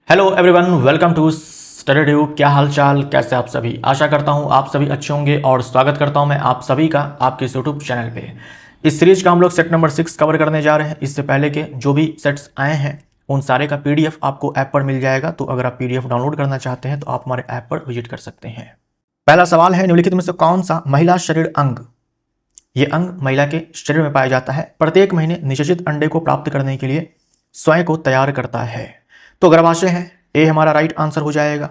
Hello everyone, welcome to Study Tube. क्या हाल चाल, कैसे आप सभी। आशा करता हूँ आप सभी अच्छे होंगे और स्वागत करता हूँ मैं आप सभी का आपके इस यूट्यूब चैनल पे। इस सीरीज का हम लोग सेट नंबर 6 कवर करने जा रहे हैं। इससे पहले के जो भी सेट्स आए हैं उन सारे का पीडीएफ आपको ऐप पर मिल जाएगा, तो अगर आप पीडीएफ डाउनलोड करना चाहते हैं तो आप हमारे ऐप पर विजिट कर सकते हैं। पहला सवाल है, निम्नलिखित में से कौन सा महिला शरीर अंग, ये अंग महिला के शरीर में पाया जाता है, प्रत्येक महीने निषेचित अंडे को प्राप्त करने के लिए स्वयं को तैयार करता है। तो गर्भाशय है, ए हमारा राइट आंसर हो जाएगा।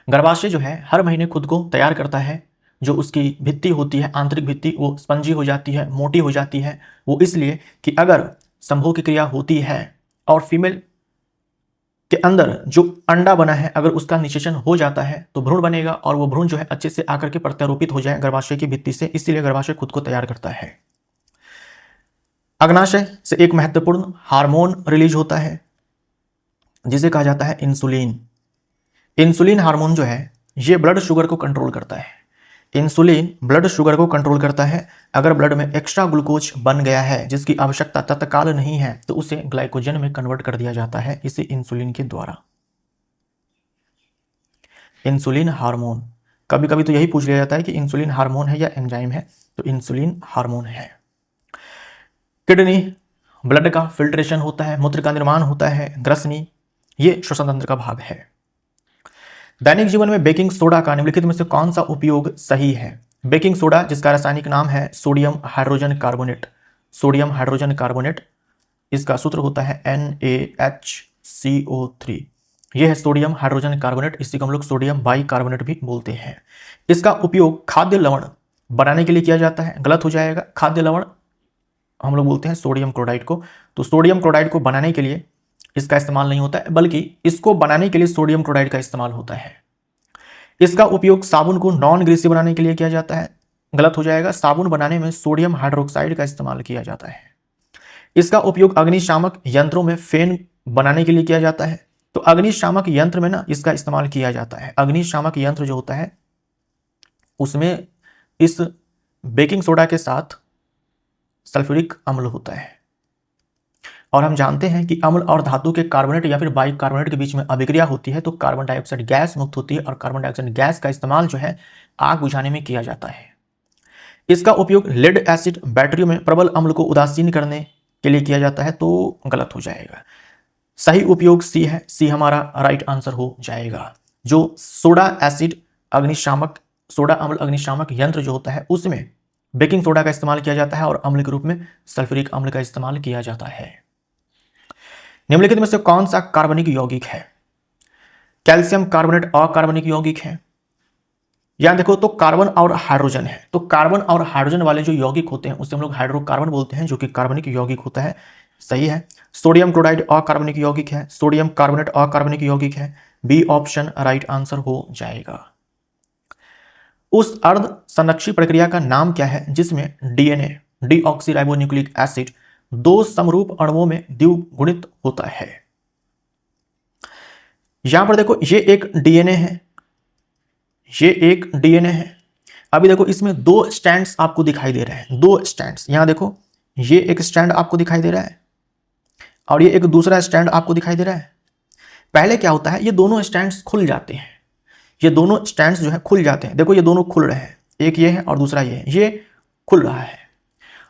गर्भाशय जो है हर महीने खुद को तैयार करता है। जो उसकी भित्ति होती है, आंतरिक भित्ति, वो स्पंजी हो जाती है, मोटी हो जाती है। वो इसलिए कि अगर संभोग की क्रिया होती है और फीमेल के अंदर जो अंडा बना है अगर उसका निषेचन हो जाता है तो भ्रूण बनेगा और वो भ्रूण जो है अच्छे से आकर के प्रत्यारोपित हो जाए गर्भाशय की भित्ति से, इसीलिए गर्भाशय खुद को तैयार करता है। अग्नाशय से एक महत्वपूर्ण हार्मोन रिलीज होता है जिसे कहा जाता है इंसुलिन। इंसुलिन हार्मोन जो है ये ब्लड शुगर को कंट्रोल करता है। इंसुलिन ब्लड शुगर को कंट्रोल करता है। अगर ब्लड में एक्स्ट्रा ग्लूकोज बन गया है जिसकी आवश्यकता तत्काल नहीं है तो उसे ग्लाइकोजन में कन्वर्ट कर दिया जाता है, इसे इंसुलिन के द्वारा। इंसुलिन हार्मोन, कभी कभी तो यही पूछ लिया जाता है कि इंसुलिन हार्मोन है या एंजाइम है, तो इंसुलिन हार्मोन है। किडनी, ब्लड का फिल्ट्रेशन होता है, मूत्र का निर्माण होता है। ग्रसनी, ये श्वसन तंत्र का भाग है। दैनिक जीवन में बेकिंग सोडा का निम्नलिखित में से कौन सा उपयोग सही है। बेकिंग सोडा जिसका रासायनिक नाम है sodium hydrogen carbonate, sodium hydrogen carbonate, इसका सूत्र होता है NaHCO3। यह है सोडियम हाइड्रोजन कार्बोनेट, इसी को हम लोग सोडियम बाई कार्बोनेट भी बोलते हैं। इसका उपयोग खाद्य लवण बनाने के लिए किया जाता है। गलत हो जाएगा, खाद्य लवण हम लोग बोलते हैं सोडियम क्लोराइड को। तो सोडियम क्लोराइड को बनाने के लिए इसका इस्तेमाल नहीं होता है, बल्कि इसको बनाने के लिए सोडियम क्लोराइड का इस्तेमाल होता है। इसका उपयोग साबुन को नॉन ग्रीसी बनाने के लिए किया जाता है। गलत हो जाएगा, साबुन बनाने में सोडियम हाइड्रोक्साइड का इस्तेमाल किया जाता है। इसका उपयोग अग्निशामक यंत्रों में फेन बनाने के लिए किया जाता है। तो अग्निशामक यंत्र में ना इसका इस्तेमाल किया जाता है। अग्निशामक यंत्र जो होता है उसमें इस बेकिंग सोडा के साथ सल्फ्यूरिक अम्ल होता है, और हम जानते हैं कि अम्ल और धातु के कार्बोनेट या फिर बाइकार्बोनेट के बीच में अभिक्रिया होती है तो कार्बन डाइऑक्साइड गैस मुक्त होती है, और कार्बन डाइऑक्साइड गैस का इस्तेमाल जो है आग बुझाने में किया जाता है। इसका उपयोग लेड एसिड बैटरियों में प्रबल अम्ल को उदासीन करने के लिए किया जाता है, तो गलत हो जाएगा। सही उपयोग सी है, सी हमारा राइट आंसर हो जाएगा। जो सोडा एसिड अग्निशामक, सोडा अम्ल अग्निशामक यंत्र जो होता है उसमें बेकिंग सोडा का इस्तेमाल किया जाता है और अम्ल के रूप में सल्फ्यूरिक अम्ल का इस्तेमाल किया जाता है। निम्नलिखित में से कौन सा कार्बनिक यौगिक है। कैल्शियम कार्बोनेट अकार्बनिक यौगिक है। यहां देखो तो कार्बन और हाइड्रोजन है, तो कार्बन और हाइड्रोजन वाले जो यौगिक होते हैं उसे हम लोग हाइड्रोकार्बन बोलते हैं, जो कि कार्बनिक यौगिक होता है। सही है। सोडियम क्लोराइड अकार्बनिक यौगिक है, सोडियम कार्बोनेट अकार्बनिक यौगिक है। बी ऑप्शन राइट आंसर हो जाएगा। उस अर्ध संरक्षी प्रक्रिया का नाम क्या है जिसमें डीएनए, डीऑक्सीराइबोन्यूक्लिक एसिड, दो समरूप अणुओं में द्विगुणित होता है। यहां पर देखो ये एक डीएनए है, ये एक डीएनए है। अभी देखो इसमें दो स्टैंड्स आपको दिखाई दे रहे हैं, दो स्टैंड्स। यहां देखो ये एक स्टैंड आपको दिखाई दे रहा है और ये एक दूसरा स्टैंड आपको दिखाई दे रहा है। पहले क्या होता है, ये दोनों स्टैंड्स खुल जाते हैं, ये दोनों स्टैंड्स जो है खुल जाते हैं। देखो ये दोनों खुल रहे हैं, एक ये है और दूसरा ये है, ये खुल रहा है।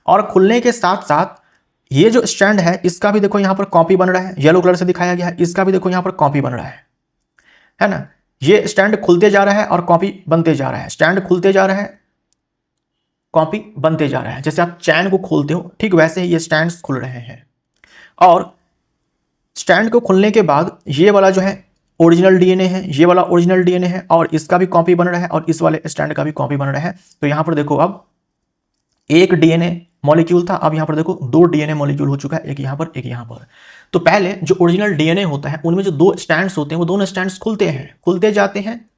और खुलने के साथ साथ ये जो स्टैंड है इसका भी देखो यहां पर कॉपी बन रहा है, येलो कलर से दिखाया गया है। इसका भी देखो यहां पर कॉपी बन रहा है ना। ये स्टैंड खुलते जा रहा है और कॉपी बनते जा रहा है, स्टैंड खुलते जा रहा है, कॉपी बनते जा रहा है। जैसे आप चैन को खोलते हो ठीक वैसे ही ये स्टैंड्स खुल रहे हैं। और स्टैंड को खुलने के बाद ये वाला जो है ओरिजिनल डीएनए है, ये वाला ओरिजिनल डीएनए है, और इसका भी कॉपी बन रहा है और इस वाले स्टैंड का भी कॉपी बन रहा है। तो यहां पर देखो अब एक डीएनए मॉलिक्यूल था, अब यहां पर देखो दो डीएनए मॉलिक्यूल हो चुका है, एक यहां पर एक यहां पर। तो पहले जो ओरिजिनल डीएनए होता है उनमें जो दो स्टैंड्स होते हैं वो दोनों स्टैंड्स खुलते हैं, खुलते जाते हैं,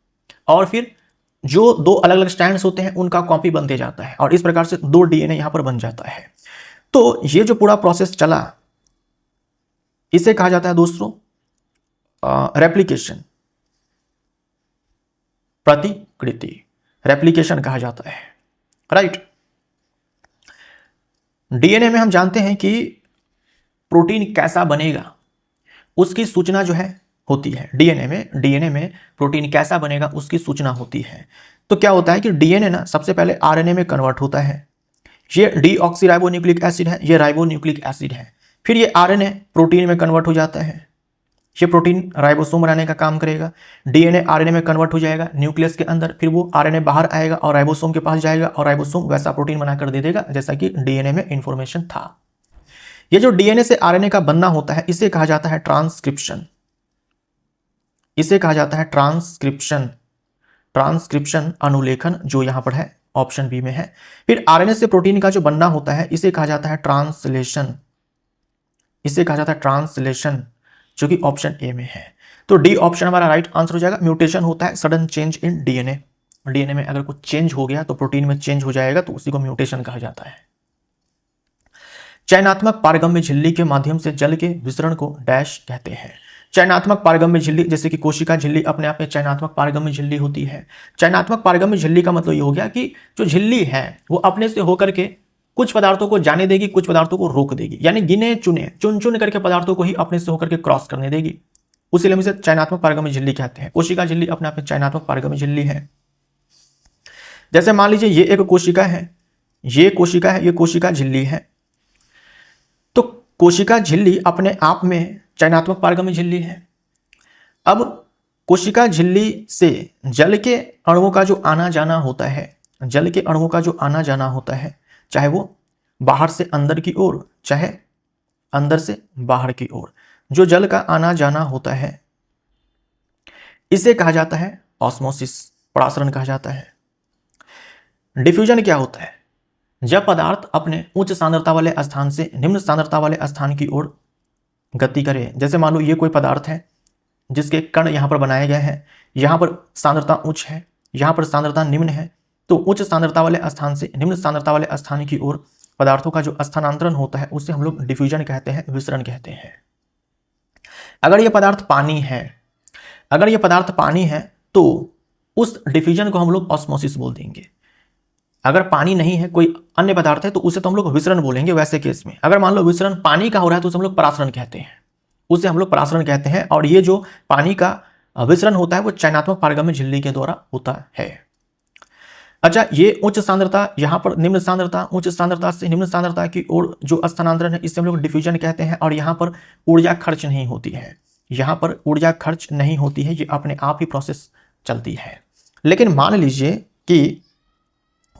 और फिर जो दो अलग अलग स्टैंड्स होते हैं उनका कॉपी बनते जाता है, और इस प्रकार से दो डीएनए यहां पर बन जाता है। तो ये जो पूरा प्रोसेस चला इसे कहा जाता है दोस्तों रेप्लिकेशन, प्रतिकृति, रेप्लिकेशन कहा जाता है। राइट। डीएनए में हम जानते हैं कि प्रोटीन कैसा बनेगा उसकी सूचना जो है होती है। डीएनए में प्रोटीन कैसा बनेगा उसकी सूचना होती है। तो क्या होता है कि डीएनए ना सबसे पहले आरएनए में कन्वर्ट होता है। ये डीऑक्सीराइबोन्यूक्लिक एसिड है, ये राइबोन्यूक्लिक एसिड है। फिर ये आरएनए प्रोटीन में कन्वर्ट हो जाता है। ये प्रोटीन राइबोसोम बनाने का काम करेगा। डीएनए आरएनए में कन्वर्ट हो जाएगा न्यूक्लियस के अंदर, फिर वो आरएनए बाहर आएगा और राइबोसोम के पास जाएगा और राइबोसोम वैसा प्रोटीन बनाकर दे देगा जैसा कि डीएनए में इंफॉर्मेशन था। ये जो डीएनए से आरएनए का बनना होता है इसे कहा जाता है ट्रांसक्रिप्शन। इसे कहा जाता है ट्रांसक्रिप्शन। ट्रांसक्रिप्शन अनुलेखन जो यहां पर है ऑप्शन बी में है। फिर आरएनए से प्रोटीन का जो बनना होता है इसे कहा जाता है ट्रांसलेशन। इसे कहा जाता है ट्रांसलेशन जो कि ऑप्शन ए में है। तो डी ऑप्शन हमारा राइट आंसर हो जाएगा। म्यूटेशन होता है sudden change in DNA. DNA में अगर कुछ चेंज हो गया तो प्रोटीन में चेंज हो जाएगा तो उसी को म्यूटेशन कहा जाता है। चयनात्मक पारगम्य झिल्ली के माध्यम से जल के विसरण को डैश कहते हैं। चयनात्मक पारगम्य झिल्ली जैसे कि कोशिका झिल्ली अपने आप में चयनात्मक पारगम्य झिल्ली होती है। चयनात्मक पारगम्य झिल्ली का मतलब ये हो गया कि जो झिल्ली है वो अपने से होकर के कुछ पदार्थों को जाने देगी, कुछ पदार्थों को रोक देगी, यानी गिने चुने चुन चुन करके पदार्थों को ही अपने से होकर के क्रॉस करने देगी। उसी लिए इसे चयनात्मक पारगम्य झिल्ली कहते हैं। कोशिका झिल्ली अपने आप में चयनात्मक पारगम्य झिल्ली है। जैसे मान लीजिए ये एक कोशिका है, ये कोशिका है, ये कोशिका झिल्ली है। तो कोशिका झिल्ली अपने आप में चयनात्मक पारगम्य झिल्ली है। अब कोशिका झिल्ली से जल के अणुओं का जो आना जाना होता है, जल के अणुओं का जो आना जाना होता है, चाहे वो बाहर से अंदर की ओर चाहे अंदर से बाहर की ओर, जो जल का आना जाना होता है इसे कहा जाता है ऑस्मोसिस, परासरण कहा जाता है। डिफ्यूजन क्या होता है? जब पदार्थ अपने उच्च सांद्रता वाले स्थान से निम्न सांद्रता वाले स्थान की ओर गति करे। जैसे मान लो ये कोई पदार्थ है जिसके कण यहां पर बनाए गए हैं, यहां पर सांद्रता उच्च है, यहां पर सांद्रता निम्न है, तो उच्च सांद्रता वाले स्थान से निम्न सांद्रता वाले स्थान की ओर पदार्थों का जो स्थानांतरण होता है उसे हम लोग डिफ्यूजन कहते हैं, विसरण कहते हैं। अगर यह पदार्थ पानी है, अगर यह पदार्थ पानी है तो उस डिफ्यूजन को हम लोग ऑस्मोसिस बोल देंगे। अगर पानी नहीं है, कोई अन्य पदार्थ है, तो उसे तो हम लोग विसरण बोलेंगे वैसे केस में। अगर मान लो विसरण पानी का हो रहा है तो उसे हम लोग परासरण कहते हैं, उसे हम लोग परासरण कहते हैं। और ये जो पानी का विसरण होता है वो चयनात्मक पारगम्य झिल्ली के द्वारा होता है। अच्छा, ये उच्च सांद्रता, यहाँ पर निम्न सांद्रता, उच्च सांद्रता से निम्न सांद्रता की ओर जो स्थानांतरण है इसे हम लोग डिफ्यूजन कहते हैं। और यहाँ पर ऊर्जा खर्च नहीं होती है, यहाँ पर ऊर्जा खर्च नहीं होती है, ये अपने आप ही प्रोसेस चलती है। लेकिन मान लीजिए कि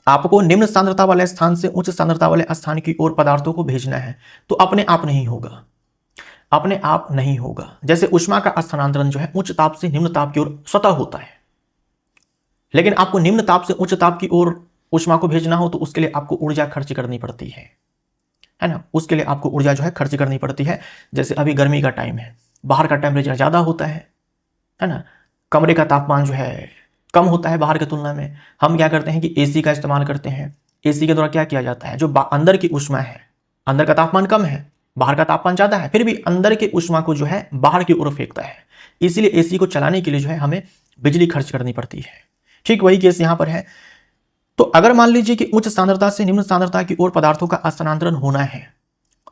आपको निम्न सांद्रता वाले स्थान से उच्च सांद्रता वाले स्थान की ओर पदार्थों को भेजना है तो अपने आप नहीं होगा, अपने आप नहीं होगा। जैसे ऊष्मा का स्थानांतरण जो है उच्च ताप से निम्न ताप की ओर स्वतः होता है, लेकिन आपको निम्न ताप से उच्च ताप की ओर ऊष्मा को भेजना हो तो उसके लिए आपको ऊर्जा खर्च करनी पड़ती है ना। उसके लिए आपको ऊर्जा जो है खर्च करनी पड़ती है। जैसे अभी गर्मी का टाइम है, बाहर का टेम्परेचर ज़्यादा होता है ना, कमरे का तापमान जो है कम होता है बाहर की तुलना में। हम क्या करते हैं कि एसी का इस्तेमाल करते हैं। एसी के द्वारा क्या किया जाता है, जो अंदर की ऊष्मा है, अंदर का तापमान कम है, बाहर का तापमान ज़्यादा है, फिर भी अंदर की ऊष्मा को जो है बाहर की ओर फेंकता है। इसीलिए एसी को चलाने के लिए जो है हमें बिजली खर्च करनी पड़ती है। ठीक वही केस यहाँ पर है। तो अगर मान लीजिए कि उच्च सांद्रता से निम्न सांद्रता की ओर पदार्थों का स्थानांतरण होना है,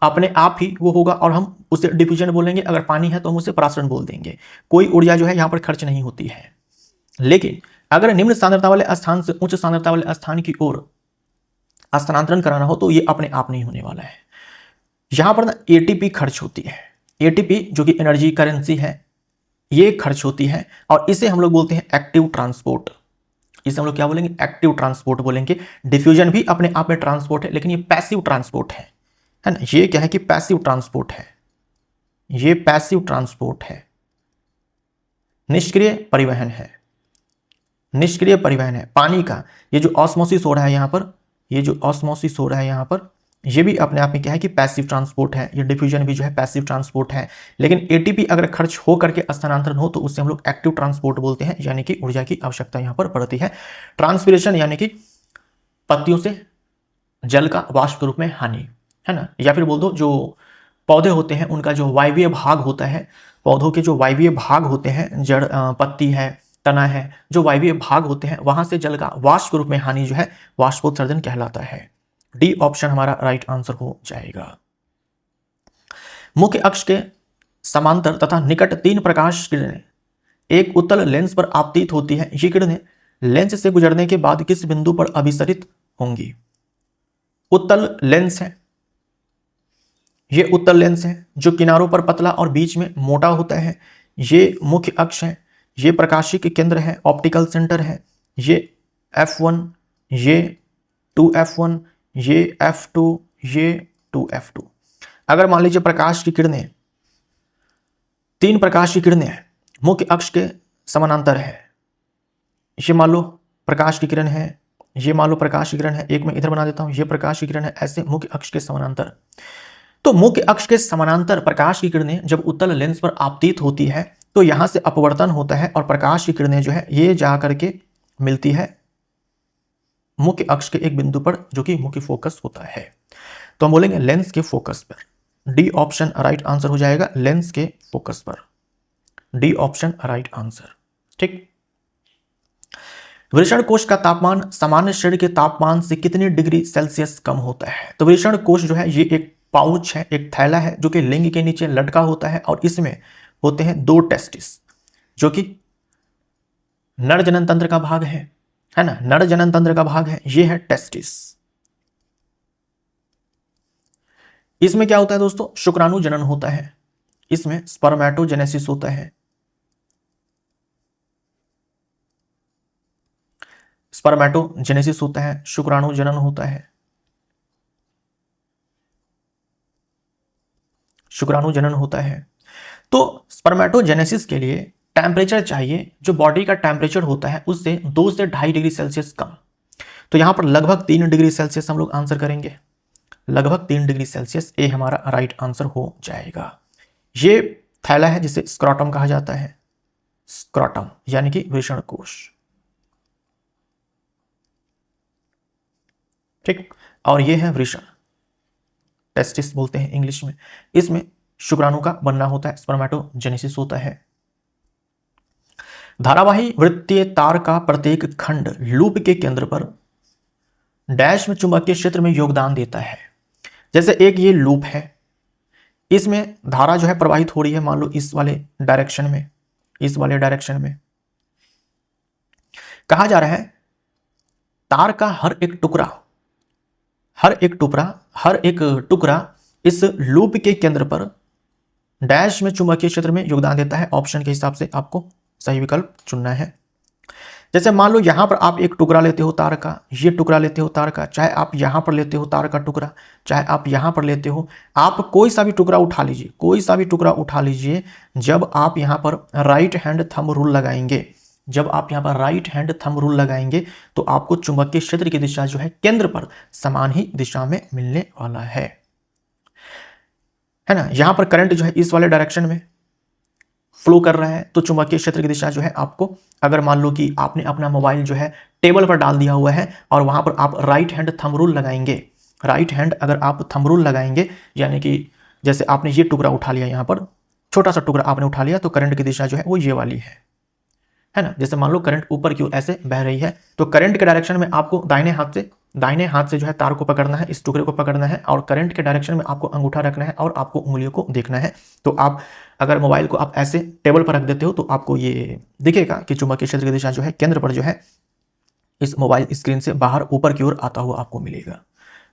अपने आप ही वो होगा और हम उसे डिफ्यूजन बोलेंगे। अगर पानी है तो हम उसे परासरण बोल देंगे। कोई ऊर्जा जो है यहाँ पर खर्च नहीं होती है। लेकिन अगर निम्न सांद्रता वाले स्थान से उच्च सांद्रता वाले स्थान की ओर स्थानांतरण कराना हो तो ये अपने आप नहीं होने वाला है। यहां पर ना एटीपी खर्च होती है। एटीपी जो कि एनर्जी करेंसी है, ये खर्च होती है और इसे हम लोग बोलते हैं एक्टिव ट्रांसपोर्ट। इसे हम लोग क्या बोलेंगे, एक्टिव ट्रांसपोर्ट बोलेंगे। डिफ्यूजन भी अपने आप में ट्रांसपोर्ट है, लेकिन ये पैसिव ट्रांसपोर्ट है ना। ये क्या है कि पैसिव ट्रांसपोर्ट है, ये पैसिव ट्रांसपोर्ट है, निष्क्रिय परिवहन है, निष्क्रिय परिवहन है पानी का। ये जो ऑस्मोसिस हो रहा है यहाँ पर, ये जो ऑस्मोसिस हो रहा है यहाँ पर, ये भी अपने आप में क्या है कि पैसिव ट्रांसपोर्ट है। ये डिफ्यूजन भी जो है पैसिव ट्रांसपोर्ट है। लेकिन एटीपी अगर खर्च हो करके स्थानांतरण हो तो उससे हम लोग एक्टिव ट्रांसपोर्ट बोलते हैं, यानी कि ऊर्जा की आवश्यकता यहाँ पर पड़ती है। ट्रांसपिरेशन यानी कि पत्तियों से जल का वाष्प के रूप में हानि, है ना। या फिर बोल दो जो पौधे होते हैं उनका जो वायवीय भाग होता है, पौधों के जो वायवीय भाग होते हैं, जड़, पत्ती है, तना है, जो वायवीय भाग होते हैं वहां से जल का वाष्प के रूप में हानि जो है वाष्पोत्सर्जन कहलाता है। डी ऑप्शन हमारा राइट आंसर हो जाएगा। मुख्य अक्ष के समांतर तथा निकट 3 प्रकाश किरणें एक उत्तल लेंस पर आपतित होती है। ये किरणें लेंस से गुजरने के बाद किस बिंदु पर अभिसरित होंगी? उत्तल लेंस है, ये उत्तल लेंस है जो किनारों पर पतला और बीच में मोटा होता है। ये मुख्य अक्ष है, ये प्रकाशिक केंद्र है, ऑप्टिकल सेंटर है। ये F1, ये 2F1, ये F2, ये 2F2। अगर मान लीजिए प्रकाश की किरणें, 3 प्रकाश की किरणें मुख्य अक्ष के समानांतर है, ये मान लो प्रकाश की किरण है, ये मान लो प्रकाश की किरण है, एक मैं इधर बना देता हूं, ये प्रकाश की किरण है, ऐसे मुख्य अक्ष के समानांतर। तो मुख्य अक्ष के समानांतर प्रकाश की किरणें जब उत्तल लेंस पर आपतित होती है तो यहां से अपवर्तन होता है और प्रकाश की किरणें जो है ये जा करके मिलती है मुख्य अक्ष के एक बिंदु पर जो कि मुख्य फोकस होता है। तो हम बोलेंगे लेंस के फोकस पर। डी ऑप्शन राइट आंसर हो जाएगा, लेंस के फोकस पर। D option right answer. ठीक। वृषण कोश का तापमान सामान्य शरीर के तापमान से कितने डिग्री सेल्सियस कम होता है? तो वृषण कोश जो है ये एक पाउच है, एक थैला है जो कि लिंग के नीचे लटका होता है और इसमें होते हैं 2 टेस्टिस जो कि नर जनन तंत्र का भाग है ना, नर जनन तंत्र का भाग है, ये है टेस्टिस। इसमें क्या होता है दोस्तों? शुक्राणु जनन होता है, इसमें स्पर्मेटोजेनेसिस होता है। स्पर्मेटोजेनेसिस होता है, शुक्राणु जनन होता है, शुक्राणु जनन होता है। तो स्पर्मेटोजेनेसिस के लिए टेम्परेचर चाहिए जो बॉडी का टेम्परेचर होता है उससे 2 से 2.5 डिग्री सेल्सियस कम। तो यहां पर लगभग 3 डिग्री सेल्सियस हम लोग आंसर करेंगे, लगभग 3 डिग्री सेल्सियस। ए हमारा राइट आंसर हो जाएगा। ये थैला है जिसे स्क्रोटम कहा जाता है, स्क्रोटम यानी कि वृषण कोश। ठीक। और ये है वृषण, टेस्टिस बोलते हैं इंग्लिश में। इसमें शुक्राणु का बनना होता है, स्पर्मेटोजेनेसिस होता है। धारावाही वृत्तीय तार का प्रत्येक खंड लूप के केंद्र पर डैश में चुंबकीय क्षेत्र में योगदान देता है। जैसे एक ये लूप है, इसमें धारा जो है प्रवाहित हो रही है, मान लो इस वाले डायरेक्शन में, इस वाले डायरेक्शन में। कहा जा रहा है तार का हर एक टुकड़ा इस लूप के केंद्र पर डैश में चुंबकीय क्षेत्र में योगदान देता है। ऑप्शन के हिसाब से आपको सही विकल्प चुनना है। जैसे मान लो यहां पर आप एक टुकड़ा लेते हो तार का, ये टुकड़ा लेते हो तार का, चाहे आप यहां पर लेते हो तार का टुकड़ा, चाहे आप यहां पर लेते हो, आप कोई सा भी टुकड़ा उठा लीजिए, कोई सा भी टुकड़ा उठा लीजिए। जब आप यहां पर राइट हैंड थंब रूल लगाएंगे, जब आप यहां पर राइट हैंड थंब रूल लगाएंगे तो आपको चुंबकीय क्षेत्र की दिशा जो है केंद्र पर समान ही दिशा में मिलने वाला है ना। यहां पर करंट जो है इस वाले डायरेक्शन में फ्लो कर रहा है, तो चुंबकीय क्षेत्र की दिशा जो है आपको, अगर मान लो कि आपने अपना मोबाइल जो है टेबल पर डाल दिया हुआ है और वहां पर आप राइट हैंड थंब रूल लगाएंगे, राइट हैंड अगर आप थंब रूल लगाएंगे, यानी कि जैसे आपने ये टुकड़ा उठा लिया, यहां पर छोटा सा टुकड़ा आपने उठा लिया, तो करंट की दिशा जो है वो ये वाली है ना। जैसे मान लो करंट ऊपर की ओर ऐसे बह रही है, तो करंट के डायरेक्शन में आपको दाहिने हाथ से जो है तार को पकड़ना है, इस टुकड़े को पकड़ना है, और करंट के डायरेक्शन में आपको अंगूठा रखना है और आपको उंगलियों को देखना है। तो आप अगर मोबाइल को आप ऐसे टेबल पर रख देते हो तो आपको ये दिखेगा कि चुंबकीय क्षेत्र की दिशा जो है केंद्र पर जो है इस मोबाइल स्क्रीन से बाहर ऊपर की ओर आता हुआ आपको मिलेगा,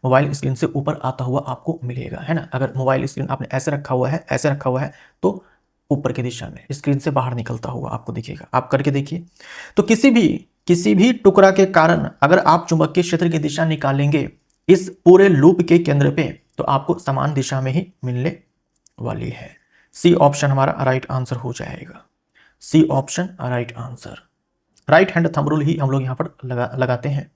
मोबाइल स्क्रीन से ऊपर आता हुआ आपको मिलेगा, है ना। अगर मोबाइल स्क्रीन आपने ऐसे रखा हुआ है, ऐसे रखा हुआ है, तो ऊपर की दिशा में स्क्रीन से बाहर निकलता हुआ आपको दिखेगा। आप करके देखिए। तो किसी भी टुकड़ा के कारण अगर आप चुंबकीय क्षेत्र की दिशा निकालेंगे इस पूरे लूप के केंद्र पे, तो आपको समान दिशा में ही मिलने वाली है। सी ऑप्शन हमारा राइट आंसर हो जाएगा। C option right answer. Right hand thumb rule ही हम लोग यहां पर लगाते हैं।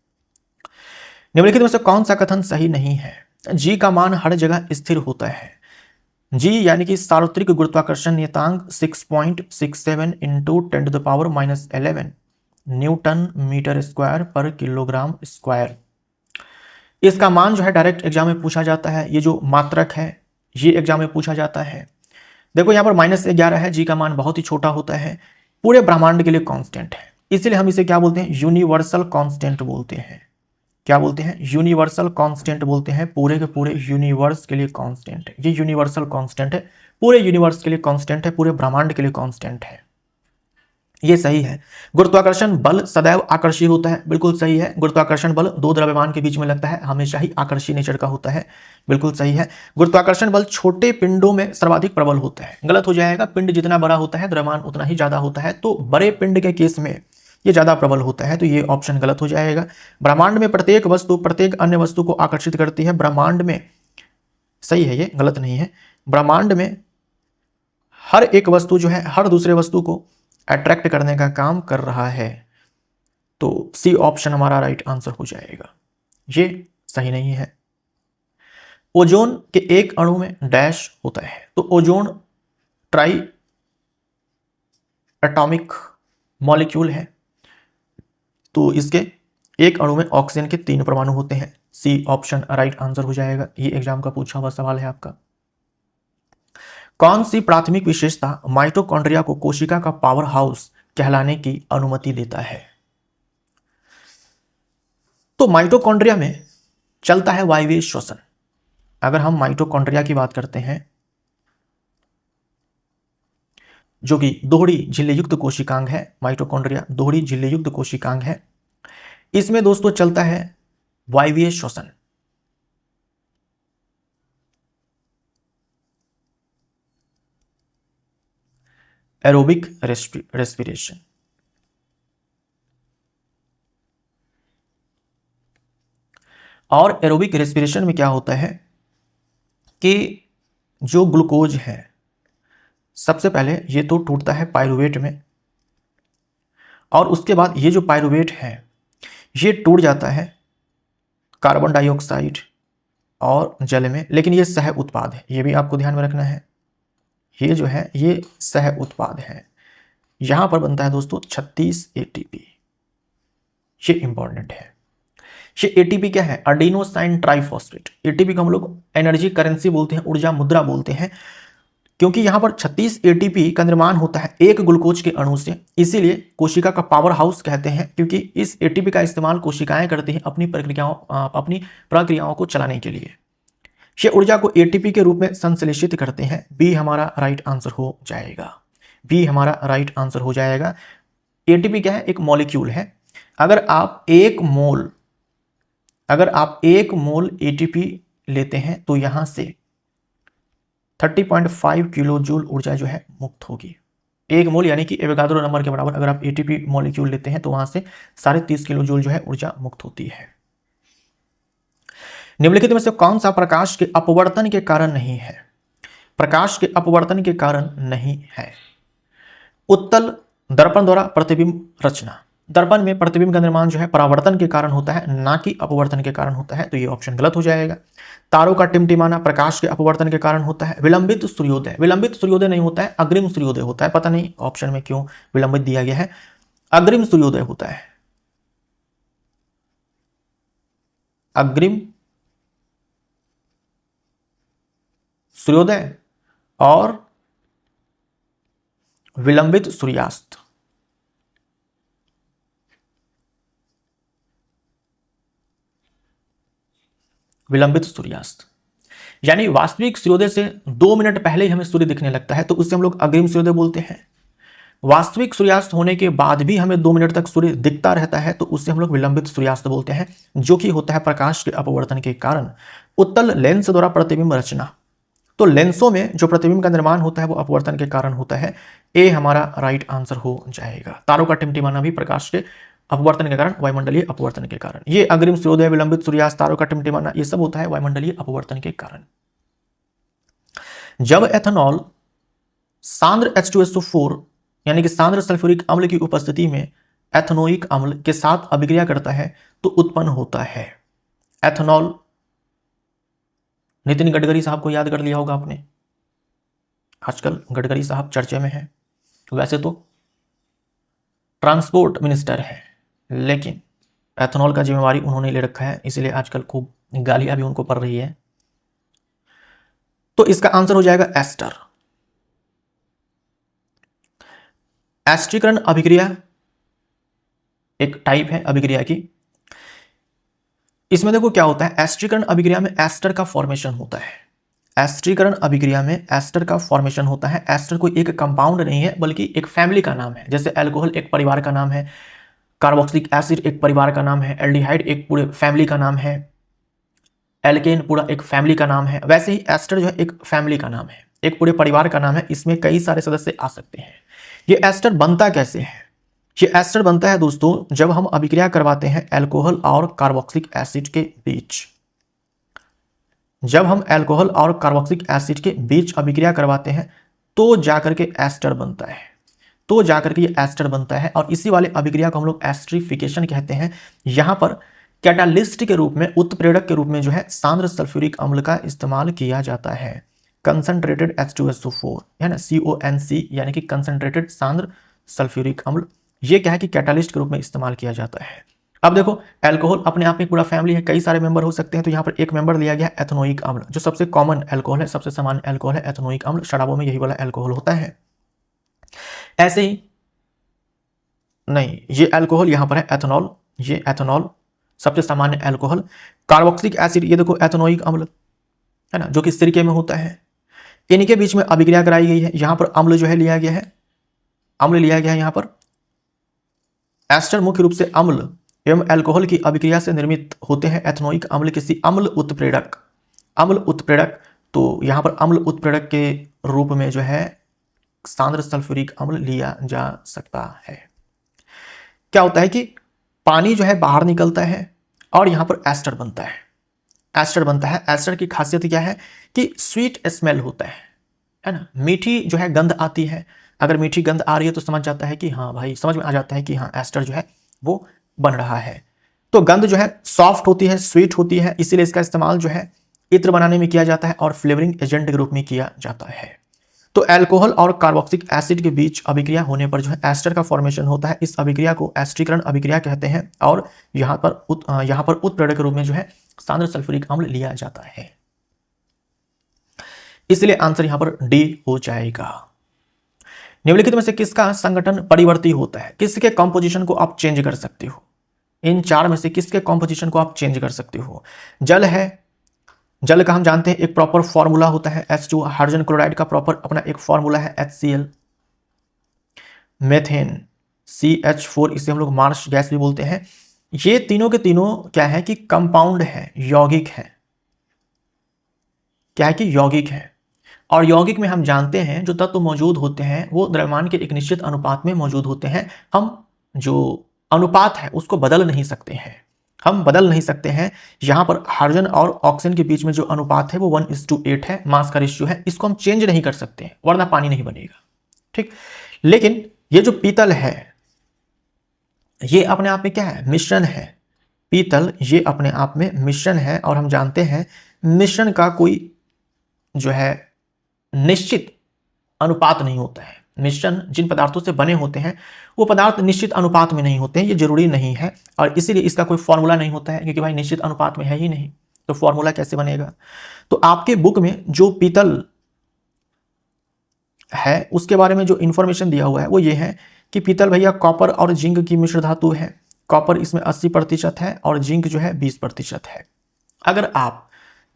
निम्नलिखित में से कौन सा कथन सही नहीं है? जी का मान हर जगह स्थिर होता है। जी यानी कि सार्वत्रिक गुरुत्वाकर्षण नियतांक 6.67 इंटू 10⁻11 न्यूटन मीटर स्क्वायर पर किलोग्राम स्क्वायर। इसका मान जो है डायरेक्ट एग्जाम में पूछा जाता है। ये जो मात्रक है ये एग्जाम में पूछा जाता है। देखो यहाँ पर -11 है, जी का मान बहुत ही छोटा होता है, पूरे ब्रह्मांड के लिए कांस्टेंट है, इसलिए हम इसे क्या बोलते हैं? यूनिवर्सल कांस्टेंट बोलते हैं। क्या बोलते हैं, यूनिवर्सल कांस्टेंट बोलते हैं, पूरे के पूरे यूनिवर्स के लिए कांस्टेंट है, ये यूनिवर्सल कांस्टेंट है, पूरे यूनिवर्स के लिए कांस्टेंट है, पूरे ब्रह्मांड के लिए कांस्टेंट है, ये सही है। गुरुत्वाकर्षण बल सदैव आकर्षी होता है, बिल्कुल सही है। गुरुत्वाकर्षण बल दो द्रव्यमान के बीच में लगता है, हमेशा ही आकर्षी नेचर का होता है, बिल्कुल सही है। गुरुत्वाकर्षण बल छोटे पिंडों में सर्वाधिक प्रबल होता है, गलत हो जाएगा। पिंड जितना बड़ा होता है द्रव्यमान उतना ही ज्यादा होता है, तो बड़े पिंड के केस में ये ज्यादा प्रबल होता है, तो ये ऑप्शन गलत हो जाएगा। ब्रह्मांड में प्रत्येक वस्तु प्रत्येक अन्य वस्तु को आकर्षित करती है, ब्रह्मांड में, सही है, ये गलत नहीं है। ब्रह्मांड में हर एक वस्तु जो है हर दूसरे वस्तु को अट्रैक्ट करने का काम कर रहा है, तो सी ऑप्शन हमारा राइट आंसर हो जाएगा, ये सही नहीं है। ओजोन के एक अणु में डैश होता है, तो ओजोन ट्राई एटॉमिक मॉलिक्यूल है, तो इसके एक अणु में ऑक्सीजन के 3 परमाणु होते हैं, सी ऑप्शन राइट आंसर हो जाएगा। ये एग्जाम का पूछा हुआ सवाल है आपका। कौन सी प्राथमिक विशेषता माइटोकॉन्ड्रिया को कोशिका का पावर हाउस कहलाने की अनुमति देता है? तो माइटोकॉन्ड्रिया में चलता है वायवीय श्वसन। अगर हम माइटोकॉन्ड्रिया की बात करते हैं, जो कि दोहरी झिल्ली युक्त कोशिकांग है, माइटोकॉन्ड्रिया दोहरी झिल्ली युक्त कोशिकांग है, इसमें दोस्तों चलता है वायवीय श्वसन। Aerobic respiration. और एरोबिक रेस्पिरेशन में क्या होता है कि जो ग्लूकोज है सबसे पहले ये तो टूटता है पायरुवेट में, और उसके बाद ये जो पायरुवेट है ये टूट जाता है कार्बन डाइऑक्साइड और जल में, लेकिन ये सह उत्पाद है, ये भी आपको ध्यान में रखना है। ये जो है ये सह उत्पाद है, यहां पर बनता है दोस्तों 36 एटीपी, ये इंपॉर्टेंट है। ये एटीपी क्या है, अडीनोसाइन ट्राइफॉस्फेट। एटीपी को हम लोग एनर्जी करेंसी बोलते हैं, ऊर्जा मुद्रा बोलते हैं, क्योंकि यहां पर 36 एटीपी का निर्माण होता है एक ग्लूकोज के अणु से, इसीलिए कोशिका का पावर हाउस कहते हैं, क्योंकि इस एटीपी का इस्तेमाल कोशिकाएं करती हैं अपनी प्रक्रियाओं को चलाने के लिए। ये ऊर्जा को एटीपी के रूप में संश्लेषित करते हैं, बी हमारा राइट आंसर हो जाएगा, बी हमारा राइट आंसर हो जाएगा। एटीपी क्या है, एक मॉलिक्यूल है। अगर आप एक मोल एटीपी लेते हैं तो यहां से 30.5 किलो जूल ऊर्जा जो है मुक्त होगी। एक मोल यानी कि एवोगाड्रो नंबर के बराबर अगर आप एटीपी मॉलिक्यूल लेते हैं तो वहां से 30.5 किलो जूल जो है ऊर्जा मुक्त होती है। निम्नलिखित में से कौन सा प्रकाश के अपवर्तन के कारण नहीं है? प्रकाश के अपवर्तन के कारण नहीं है। उत्तल दर्पण द्वारा प्रतिबिंब रचना। दर्पण में प्रतिबिंब का निर्माण जो है परावर्तन के कारण होता है, ना कि अपवर्तन के कारण होता है, तो ये ऑप्शन गलत हो जाएगा। तारों का टिमटिमाना प्रकाश के अपवर्तन के कारण होता है। विलंबित सूर्योदय, विलंबित सूर्योदय नहीं होता है, अग्रिम सूर्योदय होता है। पता नहीं ऑप्शन में क्यों विलंबित दिया गया है, अग्रिम सूर्योदय होता है, अग्रिम सूर्योदय और विलंबित सूर्यास्त। विलंबित सूर्यास्त यानी वास्तविक सूर्योदय से 2 मिनट पहले ही हमें सूर्य दिखने लगता है, तो उससे हम लोग अग्रिम सूर्योदय बोलते हैं। वास्तविक सूर्यास्त होने के बाद भी हमें 2 मिनट तक सूर्य दिखता रहता है, तो उससे हम लोग विलंबित सूर्यास्त बोलते हैं, जो कि होता है प्रकाश के अपवर्तन के कारण। उत्तल लेंस द्वारा प्रतिबिंब रचना, तो लेंसों में जो प्रतिबिंब का निर्माण होता है वो अपवर्तन के कारण होता है, ए हमारा राइट आंसर हो जाएगा। तारों का टिमटिमाना भी प्रकाश के अपवर्तन के कारण, वायुमंडलीय अपवर्तन के कारण। ये अग्रिम सूर्योदय, विलंबित सूर्यास्त, तारों का टिमटिमाना, ये सब होता है वायुमंडलीय अपवर्तन के कारण। जब एथेनॉल सांद्र H2SO4 यानी कि सांद्र सल्फ्यूरिक अम्ल की उपस्थिति में एथेनोइक अम्ल के साथ अभिक्रिया करता है तो उत्पन्न होता है एथेनॉल। नितिन गडकरी साहब को याद कर लिया होगा आपने, आजकल गडकरी साहब चर्चे में है। वैसे तो ट्रांसपोर्ट मिनिस्टर है, लेकिन एथेनॉल का जिम्मेवारी उन्होंने ले रखा है, इसलिए आजकल खूब गालियां भी उनको पड़ रही है। तो इसका आंसर हो जाएगा एस्टर। एस्टीकरण अभिक्रिया एक टाइप है अभिक्रिया की। इसमें देखो क्या होता है, एस्टरीकरण अभिक्रिया में एस्टर का फॉर्मेशन होता है। एस्टरीकरण अभिक्रिया में एस्टर का फॉर्मेशन होता है। एस्टर कोई एक कंपाउंड नहीं है बल्कि एक फैमिली का नाम है। जैसे अल्कोहल एक परिवार का नाम है, कार्बोक्सिलिक एसिड एक परिवार का नाम है, एल्डिहाइड एक पूरे फैमिली का नाम है, एल्केन पूरा एक फैमिली का नाम है, वैसे ही एस्टर जो है एक फैमिली का नाम है, एक पूरे परिवार का नाम है। इसमें कई सारे सदस्य आ सकते हैं। ये एस्टर बनता कैसे है? ये एस्टर बनता है दोस्तों जब हम अभिक्रिया करवाते हैं अल्कोहल और कार्बोक्सिलिक एसिड के बीच। जब हम अल्कोहल और कार्बोक्सिलिक एसिड के बीच अभिक्रिया करवाते हैं तो जाकर के एस्टर बनता है, तो जाकर के ये एस्टर बनता है। और इसी वाले अभिक्रिया को हम लोग एस्टरीफिकेशन कहते हैं। यहां पर कैटालिस्ट के रूप में, उत्प्रेरक के रूप में जो है सांद्र सल्फ्यूरिक अम्ल का इस्तेमाल किया जाता है। कंसंट्रेटेड H2SO4 है ना, CONC, यानी कि कंसंट्रेटेड सांद्र सल्फ्यूरिक अम्ल। ये क्या है कि कैटालिस्ट के रूप में इस्तेमाल किया जाता है। अब देखो अल्कोहल अपने आप में पूरा फैमिली है, कई सारे मेंबर हो सकते हैं। तो यहाँ पर एक मेंबर लिया गया एथनोइक अम्ल, जो सबसे कॉमन अल्कोहल है, सबसे सामान्य अल्कोहल है एथनोइक अम्ल। शराबों में यही वाला अल्कोहल होता है। ऐसे ही नहीं, ये अल्कोहल यहां पर है एथनॉल, ये एथनॉल सबसे सामान्य अल्कोहल। कार्बोक्सिलिक एसिड, ये देखो एथनोइक अम्ल है ना, जो कि सिरके में होता है। इनके बीच में अभिक्रिया कराई गई है। यहां पर अम्ल जो है लिया गया है, अम्ल लिया गया है। यहां पर एस्टर मुख्य रूप से अम्ल एवं अल्कोहल की अभिक्रिया से निर्मित होते हैं। एथनोइक अम्ल किसी अम्ल उत्प्रेरक, अम्ल उत्प्रेरक, तो यहां पर अम्ल उत्प्रेरक के रूप में जो है सांद्र सल्फ्यूरिक अम्ल लिया जा सकता है। क्या होता है कि पानी जो है बाहर निकलता है और यहां पर एस्टर बनता है, एस्टर बनता है। एस्टर की खासियत क्या है कि स्वीट स्मेल होता है ना, मीठी जो है गंध आती है। अगर मीठी गंध आ रही है तो समझ जाता है कि हाँ भाई, समझ में आ जाता है कि हाँ एस्टर जो है वो बन रहा है। तो गंध जो है सॉफ्ट होती है, स्वीट होती है, इसीलिए इसका इस्तेमाल जो है इत्र बनाने में किया जाता है और फ्लेवरिंग एजेंट के रूप में किया जाता है। तो अल्कोहल और कार्बोक्सिलिक एसिड के बीच अभिक्रिया होने पर जो है एस्टर का फॉर्मेशन होता है। इस अभिक्रिया को एस्टरीकरण अभिक्रिया कहते हैं। और यहाँ पर उत्प्रेरक के रूप में जो है सांद्र सल्फ्यूरिक अम्ल लिया जाता है। इसलिए आंसर यहां पर डी हो जाएगा। निम्नलिखित में से किसका संगठन परिवर्ती होता है? किसके कंपोजिशन को आप चेंज कर सकते हो? इन चार में से किसके कंपोजिशन को आप चेंज कर सकते हो? जल है, जल का हम जानते हैं एक प्रॉपर फॉर्मूला होता है H2। हाइड्रोजन क्लोराइड का प्रॉपर अपना एक फॉर्मूला है HCl। मेथेन CH4, इसे हम लोग मार्श गैस भी बोलते हैं। ये तीनों के तीनों क्या है कि कंपाउंड है, यौगिक है। क्या है कि यौगिक है। और यौगिक में हम जानते हैं जो तत्व मौजूद होते हैं वो द्रव्यमान के एक निश्चित अनुपात में मौजूद होते हैं। हम जो अनुपात है उसको बदल नहीं सकते हैं, हम बदल नहीं सकते हैं। यहां पर हाइड्रोजन और ऑक्सीजन के बीच में जो अनुपात है वो 1:8 है, मास का रेशियो है। इसको हम चेंज नहीं कर सकते हैं वरना पानी नहीं बनेगा, ठीक। लेकिन ये जो पीतल है ये अपने आप में क्या है? मिश्रण है। पीतल ये अपने आप में मिश्रण है। और हम जानते हैं मिश्रण का कोई जो है निश्चित अनुपात नहीं होता है। मिश्रण जिन पदार्थों से बने होते हैं वो पदार्थ निश्चित अनुपात में नहीं होते हैं, ये जरूरी नहीं है। और इसीलिए इसका कोई फॉर्मूला नहीं होता है, क्योंकि भाई निश्चित अनुपात में है ही नहीं, तो फॉर्मूला कैसे बनेगा? तो आपके बुक में जो पीतल है उसके बारे में जो इंफॉर्मेशन दिया हुआ है वो ये है कि पीतल भैया कॉपर और जिंक की मिश्र धातु है। कॉपर इसमें 80% है और जिंक जो है 20% है। अगर आप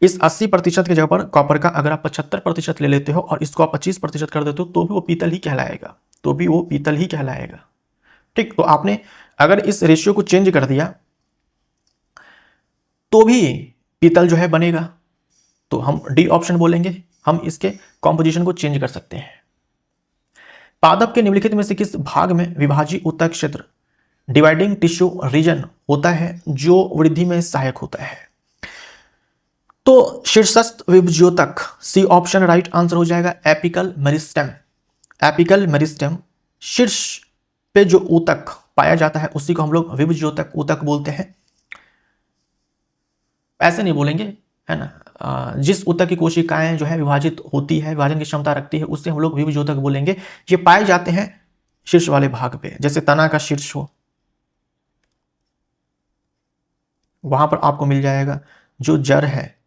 इस 80% की जगह पर कॉपर का अगर आप 75% ले लेते हो और इसको आप 25% कर देते हो तो भी वो पीतल ही कहलाएगा, तो भी वो पीतल ही कहलाएगा, ठीक। तो आपने अगर इस रेशियो को चेंज कर दिया तो भी पीतल जो है बनेगा। तो हम डी ऑप्शन बोलेंगे, हम इसके कॉम्पोजिशन को चेंज कर सकते हैं। पादप के निम्नलिखित में से किस भाग में विभाजी ऊतक क्षेत्र, डिवाइडिंग टिश्यू रीजन होता है जो वृद्धि में सहायक होता है? तो शीर्षस्थ विभज्योतक, सी ऑप्शन राइट आंसर हो जाएगा। एपिकल मेरिस्टेम, एपिकल मेरिस्टेम शीर्ष पे जो ऊतक पाया जाता है उसी को हम लोग विभज्योतक ऊतक बोलते हैं। ऐसे नहीं बोलेंगे, है ना। जिस ऊतक की कोशिकाएं जो है विभाजित होती है, विभाजन की क्षमता रखती है, उससे हम लोग विभज्योतक बोलेंगे। ये पाए जाते हैं शीर्ष वाले भाग पे, जैसे तना का शीर्ष हो वहां पर आपको मिल जाएगा। जो जड़ है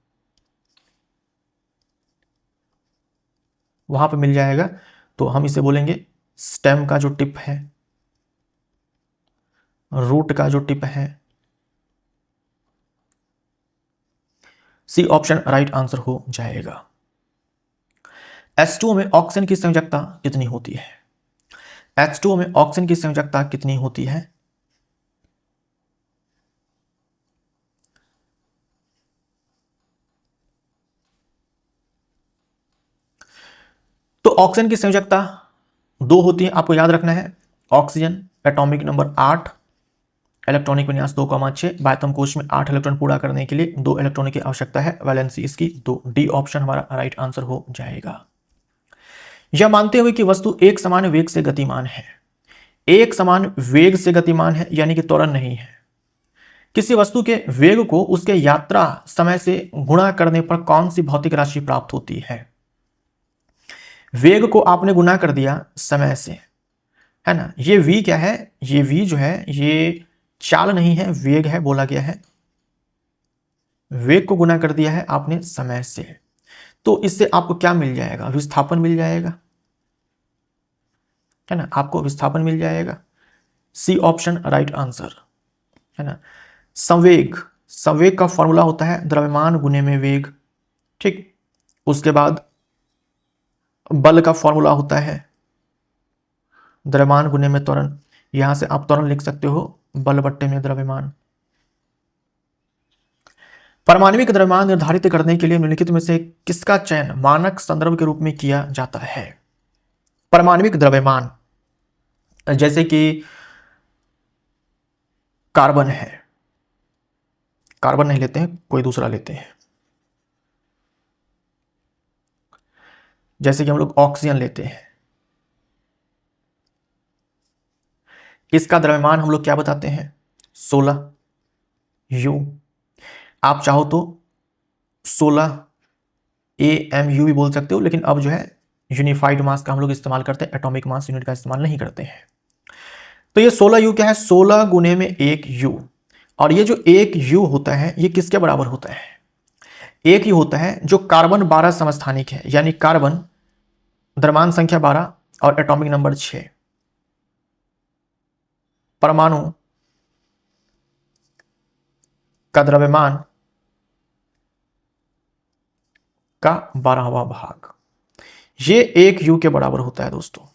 वहां पर मिल जाएगा। तो हम इसे बोलेंगे स्टेम का जो टिप है, रूट का जो टिप है, सी ऑप्शन राइट आंसर हो जाएगा। H2O में ऑक्सीजन की संयोजकता कितनी होती है? H2O में ऑक्सीजन की संयोजकता कितनी होती है? तो ऑक्सीजन की संयोजकता 2 होती है, आपको याद रखना है। ऑक्सीजन एटॉमिक नंबर 8, इलेक्ट्रॉनिक विन्यास 2,6, बायतम कोश में 8 इलेक्ट्रॉन पूरा करने के लिए 2 इलेक्ट्रॉन की आवश्यकता है, वैलेंसी इसकी 2। डी ऑप्शन हमारा राइट आंसर हो जाएगा। यह मानते हुए कि वस्तु एक समान वेग से गतिमान है, एक समान वेग से गतिमान है यानी कि त्वरण नहीं है, किसी वस्तु के वेग को उसके यात्रा समय से गुणा करने पर कौन सी भौतिक राशि प्राप्त होती है? वेग को आपने गुणा कर दिया समय से, है ना। ये v क्या है? ये v जो है ये चाल नहीं है, वेग है, बोला गया है। वेग को गुणा कर दिया है आपने समय से, तो इससे आपको क्या मिल जाएगा? विस्थापन मिल जाएगा, है ना, आपको विस्थापन मिल जाएगा। सी ऑप्शन राइट आंसर, है ना। संवेग, संवेग का फॉर्मूला होता है द्रव्यमान गुने में वेग, ठीक। उसके बाद बल का फॉर्मूला होता है द्रव्यमान गुने में त्वरण, यहां से आप त्वरण लिख सकते हो बल बट्टे में द्रव्यमान। परमाणविक द्रव्यमान निर्धारित करने के लिए निम्नलिखित में से किसका चयन मानक संदर्भ के रूप में किया जाता है? परमाणविक द्रव्यमान जैसे कि कार्बन है, कार्बन नहीं लेते हैं, कोई दूसरा लेते हैं, जैसे कि हम लोग ऑक्सीजन लेते हैं, इसका द्रव्यमान हम लोग क्या बताते हैं? 16 U। आप चाहो तो 16 AMU भी बोल सकते हो, लेकिन अब जो है यूनिफाइड मास का हम लोग इस्तेमाल करते हैं, एटॉमिक मास यूनिट का इस्तेमाल नहीं करते हैं। तो ये 16 U क्या है? 16 गुने में 1 U, और ये जो 1 U होता है ये किसके बराबर होता है? 1 U होता है जो कार्बन 12 समस्थानिक है, यानी कार्बन द्रव्यमान संख्या 12 और एटॉमिक नंबर 6, परमाणु का द्रव्यमान का 12वां भाग, ये 1 U के बराबर होता है दोस्तों।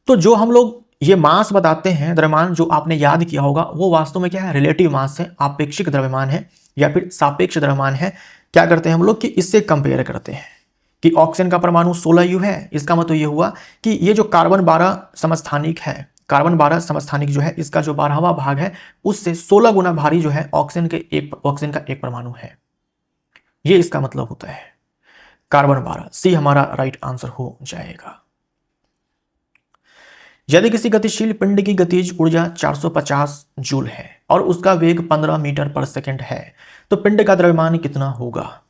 तो जो हम लोग ये मास बताते हैं द्रव्यमान, जो आपने याद किया होगा, वो वास्तव में क्या है? रिलेटिव मास है, आपेक्षिक द्रव्यमान है या फिर सापेक्ष द्रव्यमान है। क्या करते हैं हम लोग कि इससे कंपेयर करते हैं कि ऑक्सीजन का परमाणु 16 U है, इसका मतलब ये हुआ कि ये जो कार्बन 12 समस्थानिक है, कार्बन 12 समस्थानिक जो है, इसका जो 12वां भाग है उससे 16 गुना भारी जो है ऑक्सीजन का एक परमाणु है। ये इसका मतलब होता है कार्बन 12। सी हमारा राइट आंसर हो जाएगा। यदि किसी गतिशील पिंड की गतिज ऊर्जा 450 जूल है और उसका वेग 15 मीटर पर सेकंड है, तो पिंड का द्रव्यमान कितना होगा?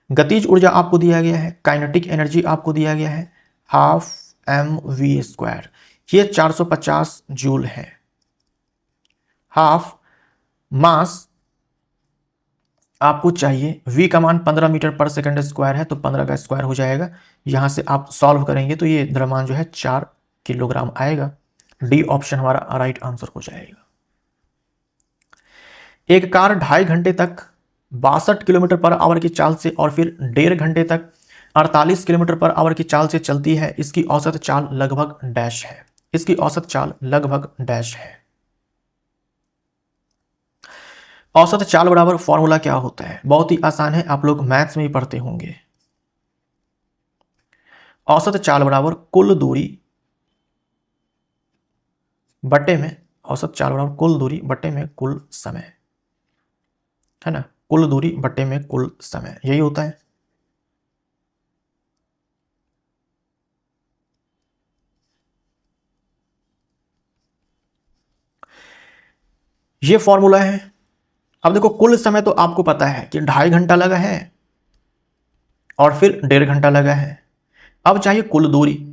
गतिज ऊर्जा आपको दिया गया है, काइनेटिक एनर्जी आपको दिया गया है 12mv², ये 450 जूल है। हाफ मास आपको चाहिए, v का मान 15 मीटर पर सेकंड स्क्वायर है, तो 15 का स्क्वायर हो जाएगा। यहां से आप सॉल्व करेंगे तो ये द्रव्यमान जो है 4 किलोग्राम आएगा। डी ऑप्शन हमारा राइट आंसर हो जाएगा। एक कार 2.5 घंटे तक 62 किलोमीटर पर आवर की चाल से और फिर 1.5 घंटे तक 48 किलोमीटर पर आवर की चाल से चलती है, इसकी औसत चाल लगभग डैश है, इसकी औसत चाल लगभग डैश है। औसत चाल बराबर फॉर्मूला क्या होता है? बहुत ही आसान है, आप लोग मैथ्स में ही पढ़ते होंगे। औसत चाल बराबर कुल दूरी बटे में, औसत चाल बराबर कुल दूरी बटे में कुल समय, है ना, कुल दूरी बटे में कुल समय, यही होता है। ये फॉर्मूला है। अब देखो कुल समय तो आपको पता है कि 2.5 घंटा लगा है और फिर 1.5 घंटा लगा है। अब चाहिए कुल दूरी।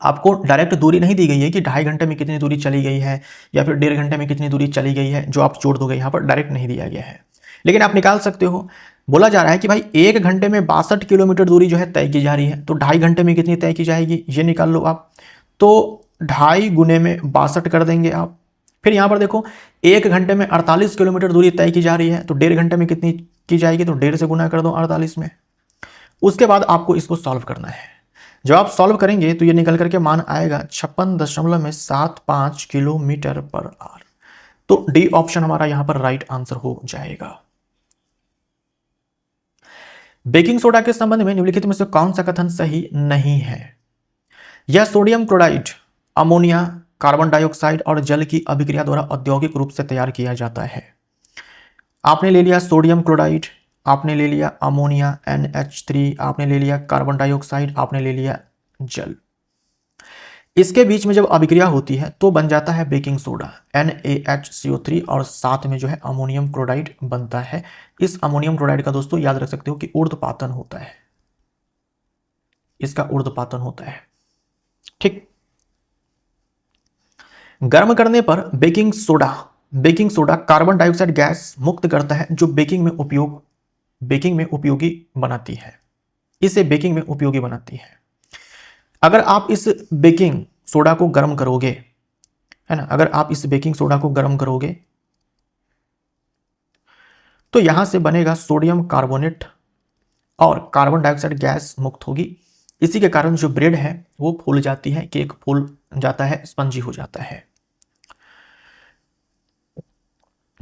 आपको डायरेक्ट दूरी नहीं दी गई है कि 2.5 घंटे में कितनी दूरी चली गई है या फिर 1.5 घंटे में कितनी दूरी चली गई है, जो आप जोड़ दोगे, यहाँ पर डायरेक्ट नहीं दिया गया है, लेकिन आप निकाल सकते हो। बोला जा रहा है कि भाई 1 घंटे में 62 किलोमीटर दूरी जो है तय की जा रही है, तो 2.5 घंटे में कितनी तय की जाएगी, ये निकाल लो आप। तो 2.5 गुने में 62 कर देंगे आप, फिर यहाँ पर देखो 1 घंटे में 48 किलोमीटर दूरी तय की जा रही है, तो 1.5 घंटे में कितनी की जाएगी, तो 1.5 से गुना कर दो 48 में। उसके बाद आपको इसको सॉल्व करना है। जब आप सॉल्व करेंगे तो ये निकल करके मान आएगा 56.75 किलोमीटर पर आवर। तो डी ऑप्शन हमारा यहां पर राइट आंसर हो जाएगा। बेकिंग सोडा के संबंध में निम्नलिखित में से कौन सा कथन सही नहीं है? यह sodium chloride ammonia, carbon dioxide और जल की अभिक्रिया द्वारा औद्योगिक रूप से तैयार किया जाता है। आपने ले लिया सोडियम क्लोराइड, आपने ले लिया अमोनिया NH3, आपने ले लिया कार्बन डाइऑक्साइड, आपने ले लिया जल। इसके बीच में जब अभिक्रिया होती है तो बन जाता है बेकिंग सोडा NaHCO3 और साथ में जो है अमोनियम क्लोराइड बनता है। इस अमोनियम क्लोराइड का दोस्तों याद रख सकते हो कि ऊर्ध्वपातन होता है, इसका ऊर्ध्वपातन होता है। ठीक। गर्म करने पर baking soda carbon dioxide gas मुक्त करता है जो बेकिंग में उपयोगी बनाती है, इसे बेकिंग में उपयोगी बनाती है। अगर आप इस बेकिंग सोडा को गर्म करोगे, है ना, अगर आप इस बेकिंग सोडा को गर्म करोगे तो यहां से बनेगा सोडियम कार्बोनेट और कार्बन डाइऑक्साइड गैस मुक्त होगी। इसी के कारण जो ब्रेड है वो फूल जाती है, केक फूल जाता है, स्पंजी हो जाता है।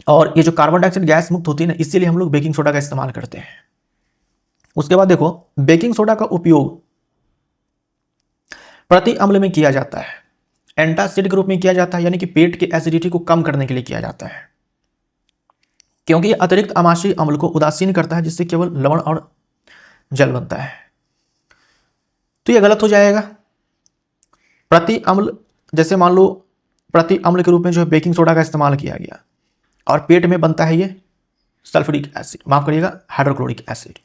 और ये जो कार्बन डाइऑक्साइड गैस मुक्त होती है ना, इसीलिए हम लोग बेकिंग सोडा का इस्तेमाल करते हैं। उसके बाद देखो बेकिंग सोडा का उपयोग प्रति अम्ल में किया जाता है, एंटासिड के रूप में किया जाता है, यानी कि पेट की एसिडिटी को कम करने के लिए किया जाता है, क्योंकि यह अतिरिक्त आमाशयी अम्ल को उदासीन करता है जिससे केवल लवण और जल बनता है। तो यह गलत हो जाएगा। प्रति अम्ल, जैसे मान लो प्रति अम्ल के रूप में जो है बेकिंग सोडा का इस्तेमाल किया गया और पेट में बनता है ये सल्फ्यूरिक एसिड, माफ करिएगा हाइड्रोक्लोरिक एसिड।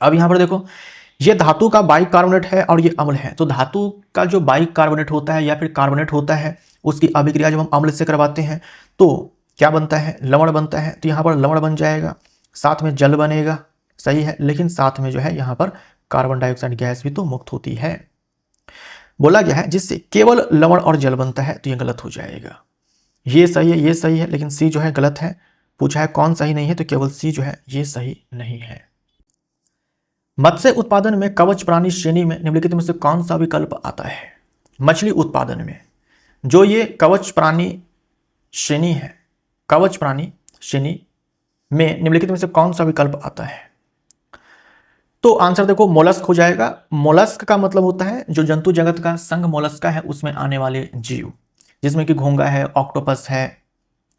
अब यहां पर देखो ये धातु का बाइकार्बोनेट है और ये अम्ल है, तो धातु का जो बाइकार्बोनेट होता है या फिर कार्बोनेट होता है उसकी अभिक्रिया जब हम अम्ल से करवाते हैं तो क्या बनता है, लवण बनता है। तो यहाँ पर लवण बन जाएगा, साथ में जल बनेगा, सही है, लेकिन साथ में जो है यहाँ पर कार्बन डाइऑक्साइड गैस भी तो मुक्त होती है। बोला गया है जिससे केवल लवण और जल बनता है, तो ये गलत हो जाएगा। ये सही है, ये सही है, लेकिन सी जो है गलत है। पूछा है कौन सही नहीं है, तो केवल सी जो है ये सही नहीं है। मत्स्य उत्पादन में कवच प्राणी श्रेणी में निम्नलिखित में से कौन सा विकल्प आता है? मछली उत्पादन में जो ये कवच प्राणी श्रेणी है, कवच प्राणी श्रेणी में निम्नलिखित में से कौन सा विकल्प आता है? तो आंसर देखो मोलस्क हो जाएगा। मोलस्क का मतलब होता है जो जंतु जगत का संघ मोलस्का है उसमें आने वाले जीव, जिसमें कि घोंगा है, ऑक्टोपस है,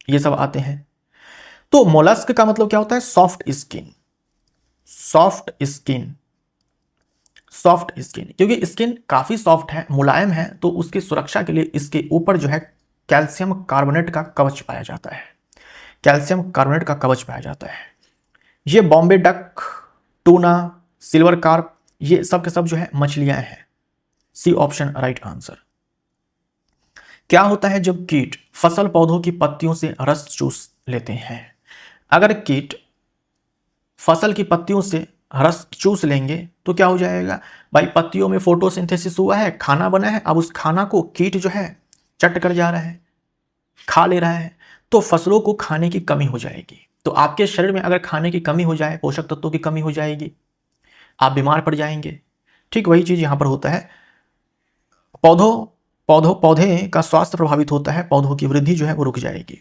ये सब आते हैं। तो मोलस्क का मतलब क्या होता है? Soft skin, soft skin, soft skin, क्योंकि स्किन काफी सॉफ्ट है, मुलायम है, तो उसकी सुरक्षा के लिए इसके ऊपर जो है कैल्शियम कार्बोनेट का कवच पाया जाता है, कैल्शियम कार्बोनेट का कवच पाया जाता है। ये Bombay duck, tuna, silver carp, ये सब के सब जो है मछलियां हैं। C option right answer. क्या होता है जब कीट फसल पौधों की पत्तियों से रस चूस लेते हैं? अगर कीट फसल की पत्तियों से रस चूस लेंगे तो क्या हो जाएगा भाई? पत्तियों में फोटोसिंथेसिस हुआ है, खाना बना है, अब उस खाना को कीट जो है चट कर जा रहा है, खा ले रहा है, तो फसलों को खाने की कमी हो जाएगी। तो आपके शरीर में अगर खाने की कमी हो जाए, पोषक तत्वों की कमी हो जाएगी, आप बीमार पड़ जाएंगे। ठीक वही चीज यहां पर होता है। पौधे का स्वास्थ्य प्रभावित होता है, पौधों की वृद्धि जो है वो रुक जाएगी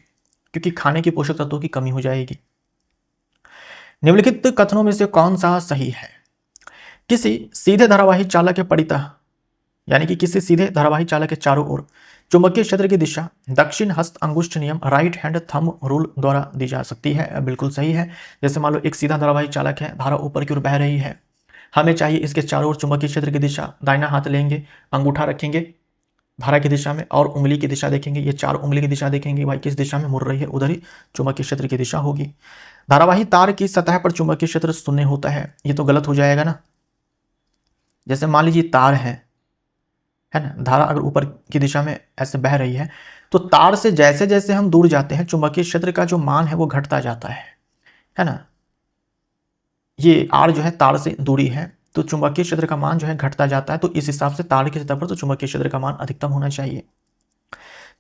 क्योंकि खाने की पोषक तत्वों की कमी हो जाएगी। निम्नलिखित कथनों में से कौन सा सही है? किसी सीधे धारावाही चालक के परितः, यानी कि किसी सीधे धारावाही चालक के चारों ओर चुंबकीय क्षेत्र की दिशा दक्षिण हस्त अंगुष्ठ नियम, राइट हैंड थंब रूल द्वारा दी जा सकती है। बिल्कुल सही है। जैसे मान लो एक सीधा धारावाही चालक है, धारा ऊपर की ओर बह रही है, हमें चाहिए इसके चारों ओर चुंबकीय क्षेत्र की दिशा, दाहिना हाथ लेंगे, अंगूठा रखेंगे धारा की दिशा में और उंगली की दिशा देखेंगे, ये चार उंगली की दिशा देखेंगे, भाई किस दिशा में मुड़ रही है उधर ही चुंबकीय क्षेत्र की दिशा होगी। धारावाही तार की सतह पर चुंबकीय क्षेत्र शून्य होता है, ये तो गलत हो जाएगा ना। जैसे मान लीजिए तार है ना, धारा अगर ऊपर की दिशा में ऐसे बह रही है तो तार से जैसे जैसे हम दूर जाते हैं चुंबकीय क्षेत्र का जो मान है वो घटता जाता है ना। ये आर जो है तार से दूरी है, तो चुंबकीय क्षेत्र का मान जो है घटता जाता है, तो इस हिसाब से तार की सतह पर तो चुंबकीय क्षेत्र का मान अधिकतम होना चाहिए।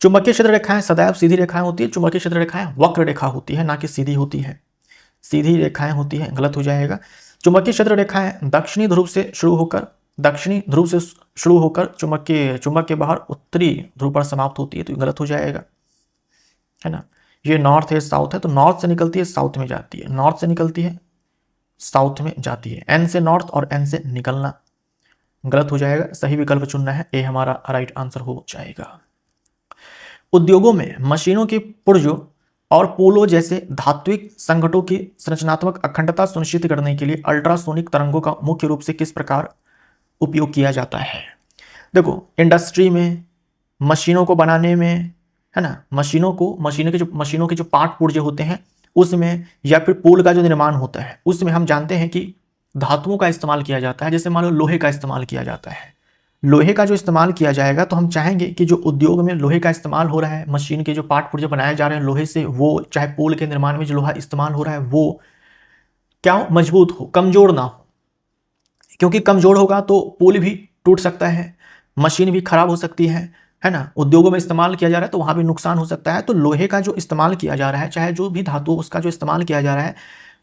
चुंबकीय क्षेत्र रेखाएं सदैव सीधी रेखाएं होती है, चुंबकीय क्षेत्र रेखाएं वक्र रेखा होती है, ना कि सीधी होती है। सीधी रेखाएं होती है, गलत हो जाएगा। चुंबकीय क्षेत्र रेखाएं दक्षिणी ध्रुव से शुरू होकर चुंबक के बाहर उत्तरी ध्रुव पर समाप्त होती है, तो गलत हो जाएगा, है ना। ये नॉर्थ है, साउथ है, तो नॉर्थ से निकलती है साउथ में जाती है, नॉर्थ से निकलती है साउथ में जाती है। एन से नॉर्थ और एन से निकलना, गलत हो जाएगा। सही विकल्प चुनना है, ए हमारा राइट आंसर हो जाएगा। उद्योगों में मशीनों के पुर्जों और पोलो जैसे धात्विक संघटों की संरचनात्मक अखंडता सुनिश्चित करने के लिए अल्ट्रासोनिक तरंगों का मुख्य रूप से किस प्रकार उपयोग किया जाता है। देखो, इंडस्ट्री में, मशीनों को बनाने में, है ना, मशीनों के जो पार्ट पुर्जे होते हैं उसमें, या फिर पुल का जो निर्माण होता है उसमें हम जानते हैं कि धातुओं का इस्तेमाल किया जाता है। जैसे मान लो लोहे का इस्तेमाल किया जाता है, लोहे का जो इस्तेमाल किया जाएगा तो हम चाहेंगे कि जो उद्योग में लोहे का इस्तेमाल हो रहा है, मशीन के जो पार्ट पुर्जे बनाए जा रहे हैं लोहे से, वो चाहे पुल के निर्माण में जो लोहा इस्तेमाल हो रहा है वो क्या हो, मजबूत हो, कमजोर ना हो। क्योंकि कमजोर होगा तो पुल भी टूट सकता है, मशीन भी खराब हो सकती है ना। उद्योगों में इस्तेमाल किया जा रहा है तो वहां भी नुकसान हो सकता है। तो लोहे का जो इस्तेमाल किया जा रहा है, चाहे जो भी धातु उसका जो इस्तेमाल किया जा रहा है,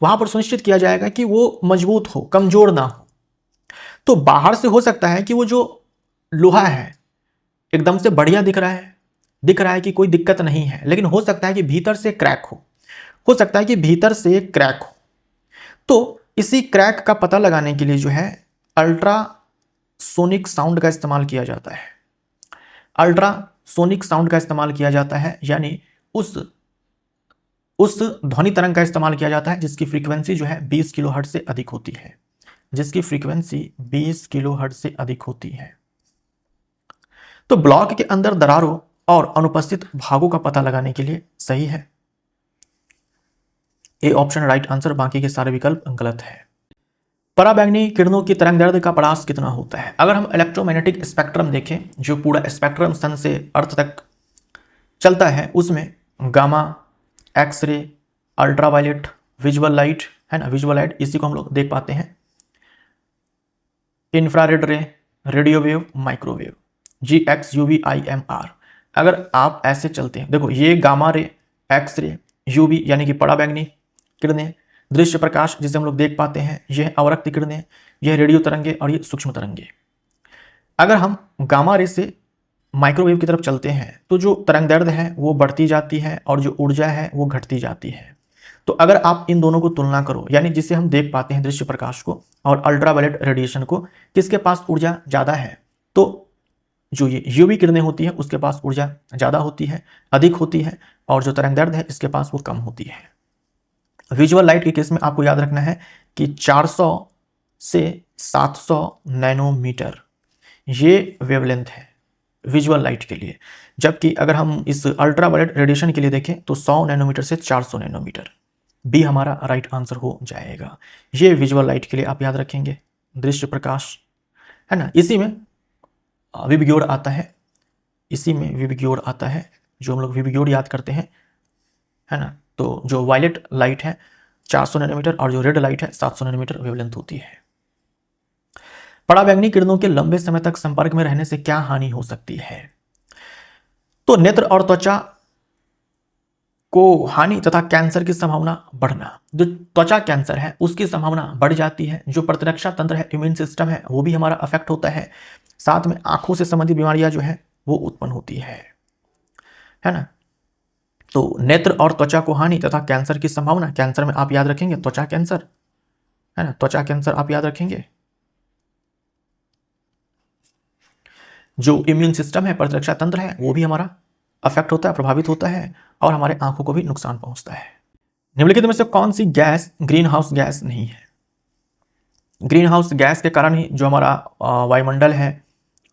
वहां पर सुनिश्चित किया जाएगा कि वो मजबूत हो, कमजोर ना हो। तो बाहर से हो सकता है कि वो जो लोहा है एकदम से बढ़िया दिख रहा है कि कोई दिक्कत नहीं है, लेकिन हो सकता है कि भीतर से क्रैक हो सकता है कि भीतर से क्रैक हो। तो इसी क्रैक का पता लगाने के लिए जो है अल्ट्रासोनिक साउंड का इस्तेमाल किया जाता है। अल्ट्रासोनिक साउंड का इस्तेमाल किया जाता है, यानी उस ध्वनि तरंग का इस्तेमाल किया जाता है जिसकी फ्रीक्वेंसी जो है 20 किलोहर्ट्ज से अधिक होती है, जिसकी फ्रीक्वेंसी 20 किलोहर्ट्ज से अधिक होती है। तो ब्लॉक के अंदर दरारों और अनुपस्थित भागों का पता लगाने के लिए सही है ए ऑप्शन राइट आंसर, बाकी के सारे विकल्प गलत है। पराबैंगनी किरणों की तरंगदैर्ध्य का परास कितना होता है। अगर हम इलेक्ट्रोमैग्नेटिक स्पेक्ट्रम देखें, जो पूरा स्पेक्ट्रम सन से अर्थ तक चलता है, उसमें gamma, X-ray, ultraviolet, visual light, है ना, विजुअल लाइट इसी को हम लोग देख पाते हैं, इंफ्रारेड रे, radio wave, microwave, GX, UV, IMR। अगर आप ऐसे चलते हैं, देखो ये गामा रे, एक्सरे, UV यानी कि पराबैंगनी किरणें, दृश्य प्रकाश जिसे हम लोग देख पाते हैं, यह अवरक्त किरणें, यह रेडियो तरंगे और ये सूक्ष्म तरंगे। अगर हम गामा रे से माइक्रोवेव की तरफ चलते हैं तो जो तरंगदैर्ध्य है वो बढ़ती जाती है और जो ऊर्जा है वो घटती जाती है। तो अगर आप इन दोनों को तुलना करो, यानी जिसे हम देख पाते हैं दृश्य प्रकाश को और अल्ट्रावायलेट रेडिएशन को, किसके पास ऊर्जा ज़्यादा है, तो जो ये यूवी किरणें होती है उसके पास ऊर्जा ज़्यादा होती है, अधिक होती है, और जो तरंगदैर्ध्य है इसके पास वो कम होती है। विजुअल लाइट के केस में आपको याद रखना है कि 400 से 700 नैनोमीटर ये वेवलेंथ है विजुअल लाइट के लिए, जबकि अगर हम इस अल्ट्रावायलेट रेडिएशन के लिए देखें तो 100 नैनोमीटर से 400 नैनोमीटर, बी हमारा राइट आंसर हो जाएगा। ये विजुअल लाइट के लिए आप याद रखेंगे, दृश्य प्रकाश, है ना। इसी में विबग्योर आता है, इसी में विबग्योर आता है, जो हम लोग विबग्योर याद करते हैं, है ना। तो जो वायलेट लाइट है 400 नैनोमीटर और जो रेड लाइट है 700 नैनोमीटर वेवलेंथ होती है। पराबैंगनी किरणों के लंबे समय तक संपर्क में रहने से क्या हानि हो सकती है। तो नेत्र और त्वचा को हानि तथा कैंसर की संभावना बढ़ना। जो त्वचा कैंसर है उसकी संभावना बढ़ जाती है। जो प्रतिरक्षा तंत्र है, इम्यून सिस्टम है, वो भी हमारा अफेक्ट होता है। साथ में आंखों से संबंधित बीमारियां जो है वो उत्पन्न होती है ना। तो नेत्र और त्वचा को हानि तथा कैंसर की संभावना, कैंसर में आप याद रखेंगे त्वचा कैंसर, है ना, त्वचा कैंसर आप याद रखेंगे। जो इम्यून सिस्टम है, प्रतिरक्षा तंत्र है, वो भी हमारा अफेक्ट होता है, प्रभावित होता है, और हमारे आंखों को भी नुकसान पहुंचता है। निम्नलिखित में से कौन सी गैस ग्रीन हाउस गैस नहीं है। ग्रीन हाउस गैस के कारण ही जो हमारा वायुमंडल है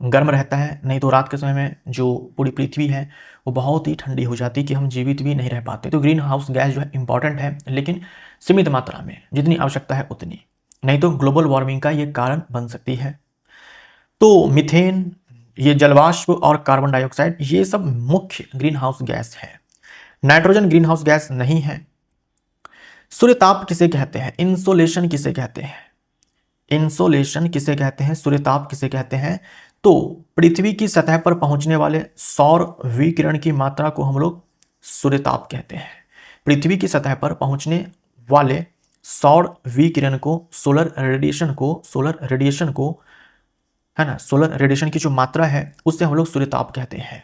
गर्म रहता है, नहीं तो रात के समय में जो पूरी पृथ्वी है वो बहुत ही ठंडी हो जाती है कि हम जीवित भी नहीं रह पाते। तो ग्रीन हाउस गैस जो है इंपॉर्टेंट है, लेकिन सीमित मात्रा में, जितनी आवश्यकता है उतनी, नहीं तो ग्लोबल वार्मिंग का ये कारण बन सकती है। तो मीथेन, ये जलवाष्प और कार्बन डाइऑक्साइड, ये सब मुख्य ग्रीन हाउस गैस है। नाइट्रोजन ग्रीन हाउस गैस नहीं है। सूर्यताप किसे कहते हैं, इंसोलेशन किसे कहते हैं, इंसोलेशन किसे कहते हैं, सूर्यताप किसे कहते हैं, तो पृथ्वी की सतह पर पहुंचने वाले सौर विकिरण की मात्रा को हम लोग सूर्यताप कहते हैं। पृथ्वी की सतह पर पहुंचने वाले सौर विकिरण को, सोलर रेडिएशन को, है ना, सोलर रेडिएशन की जो मात्रा है उससे हम लोग सूर्यताप कहते हैं।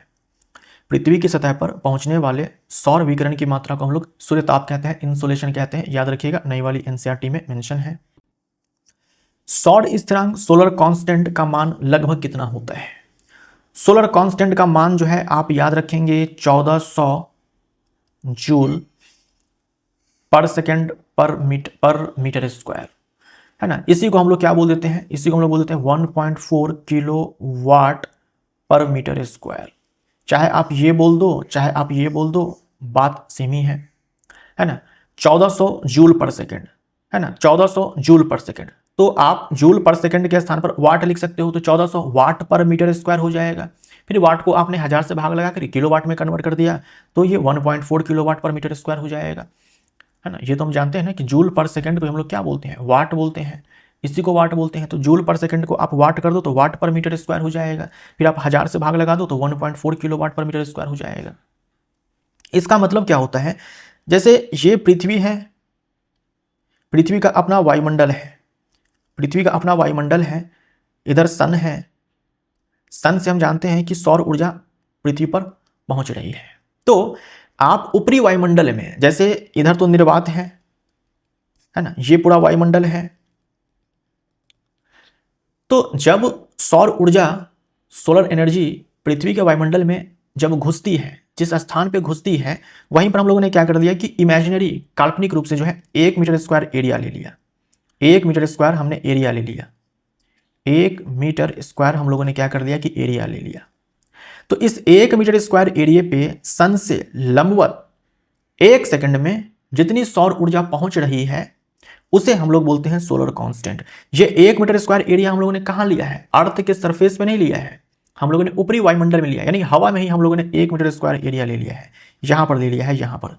पृथ्वी की सतह पर पहुंचने वाले सौर विकिरण की मात्रा को हम लोग सूर्यताप कहते हैं, इंसोलेशन कहते हैं। याद रखिएगा, नई वाली एनसीईआरटी में मेंशन है। सौर स्थिरांक, सोलर कांस्टेंट का मान लगभग कितना होता है? सोलर कांस्टेंट का मान जो है आप याद रखेंगे 1400 जूल पर सेकेंड पर मीटर स्क्वायर, है ना। इसी को हम लोग क्या बोल देते हैं? इसी को हम लोग बोल देते हैं 1.4 किलो वाट पर मीटर स्क्वायर। चाहे आप ये बोल दो, चाहे आप ये बोल दो, बात सेम ही है ना। 1400 जूल पर सेकेंड, है ना, 1400 जूल पर सेकेंड। तो आप जूल पर सेकेंड के स्थान पर वाट लिख सकते हो, तो 1400 वाट पर मीटर स्क्वायर हो जाएगा। फिर वाट को आपने 1000 से भाग लगा कर किलो वाट में कन्वर्ट कर दिया, तो ये 1.4 किलो वाट पर मीटर स्क्वायर हो जाएगा, है ना। ये तो हम जानते हैं ना कि जूल पर सेकेंड को हम लोग क्या बोलते हैं? वाट बोलते हैं। इसी को वाट बोलते हैं। तो जूल पर सेकंड को आप वाट कर दो तो वाट पर मीटर स्क्वायर हो जाएगा। फिर आप 1000 से भाग लगा दो तो 1.4 किलो वाट पर मीटर स्क्वायर हो जाएगा। इसका मतलब क्या होता है? जैसे ये पृथ्वी है, पृथ्वी का अपना वायुमंडल है, पृथ्वी का अपना वायुमंडल है, इधर सन है, सन से हम जानते हैं कि सौर ऊर्जा पृथ्वी पर पहुंच रही है। तो आप ऊपरी वायुमंडल में, जैसे इधर तो निर्वात है ना, ये पूरा वायुमंडल है। तो जब सौर ऊर्जा, सोलर एनर्जी पृथ्वी के वायुमंडल में जब घुसती है, जिस स्थान पे घुसती है, वहीं पर हम लोगों ने क्या कर दिया कि इमेजिनरी, काल्पनिक रूप से जो है 1 मीटर स्क्वायर एरिया ले लिया। 1 मीटर स्क्वायर हमने एरिया ले लिया। 1 मीटर स्क्वायर हम लोगों ने क्या कर दिया कि एरिया ले लिया। तो इस 1 मीटर स्क्वायर एरिया पे सन से लंबवत 1 सेकंड में जितनी सौर ऊर्जा पहुंच रही है उसे हम लोग बोलते हैं सोलर कांस्टेंट। ये 1 मीटर स्क्वायर एरिया हम लोगों ने कहां लिया है? अर्थ के सरफेस पे नहीं लिया है, हम लोगों ने ऊपरी वायुमंडल में लिया, यानी हवा में ही हम लोगों ने 1 मीटर स्क्वायर एरिया ले लिया है। यहां पर ले लिया है, यहां पर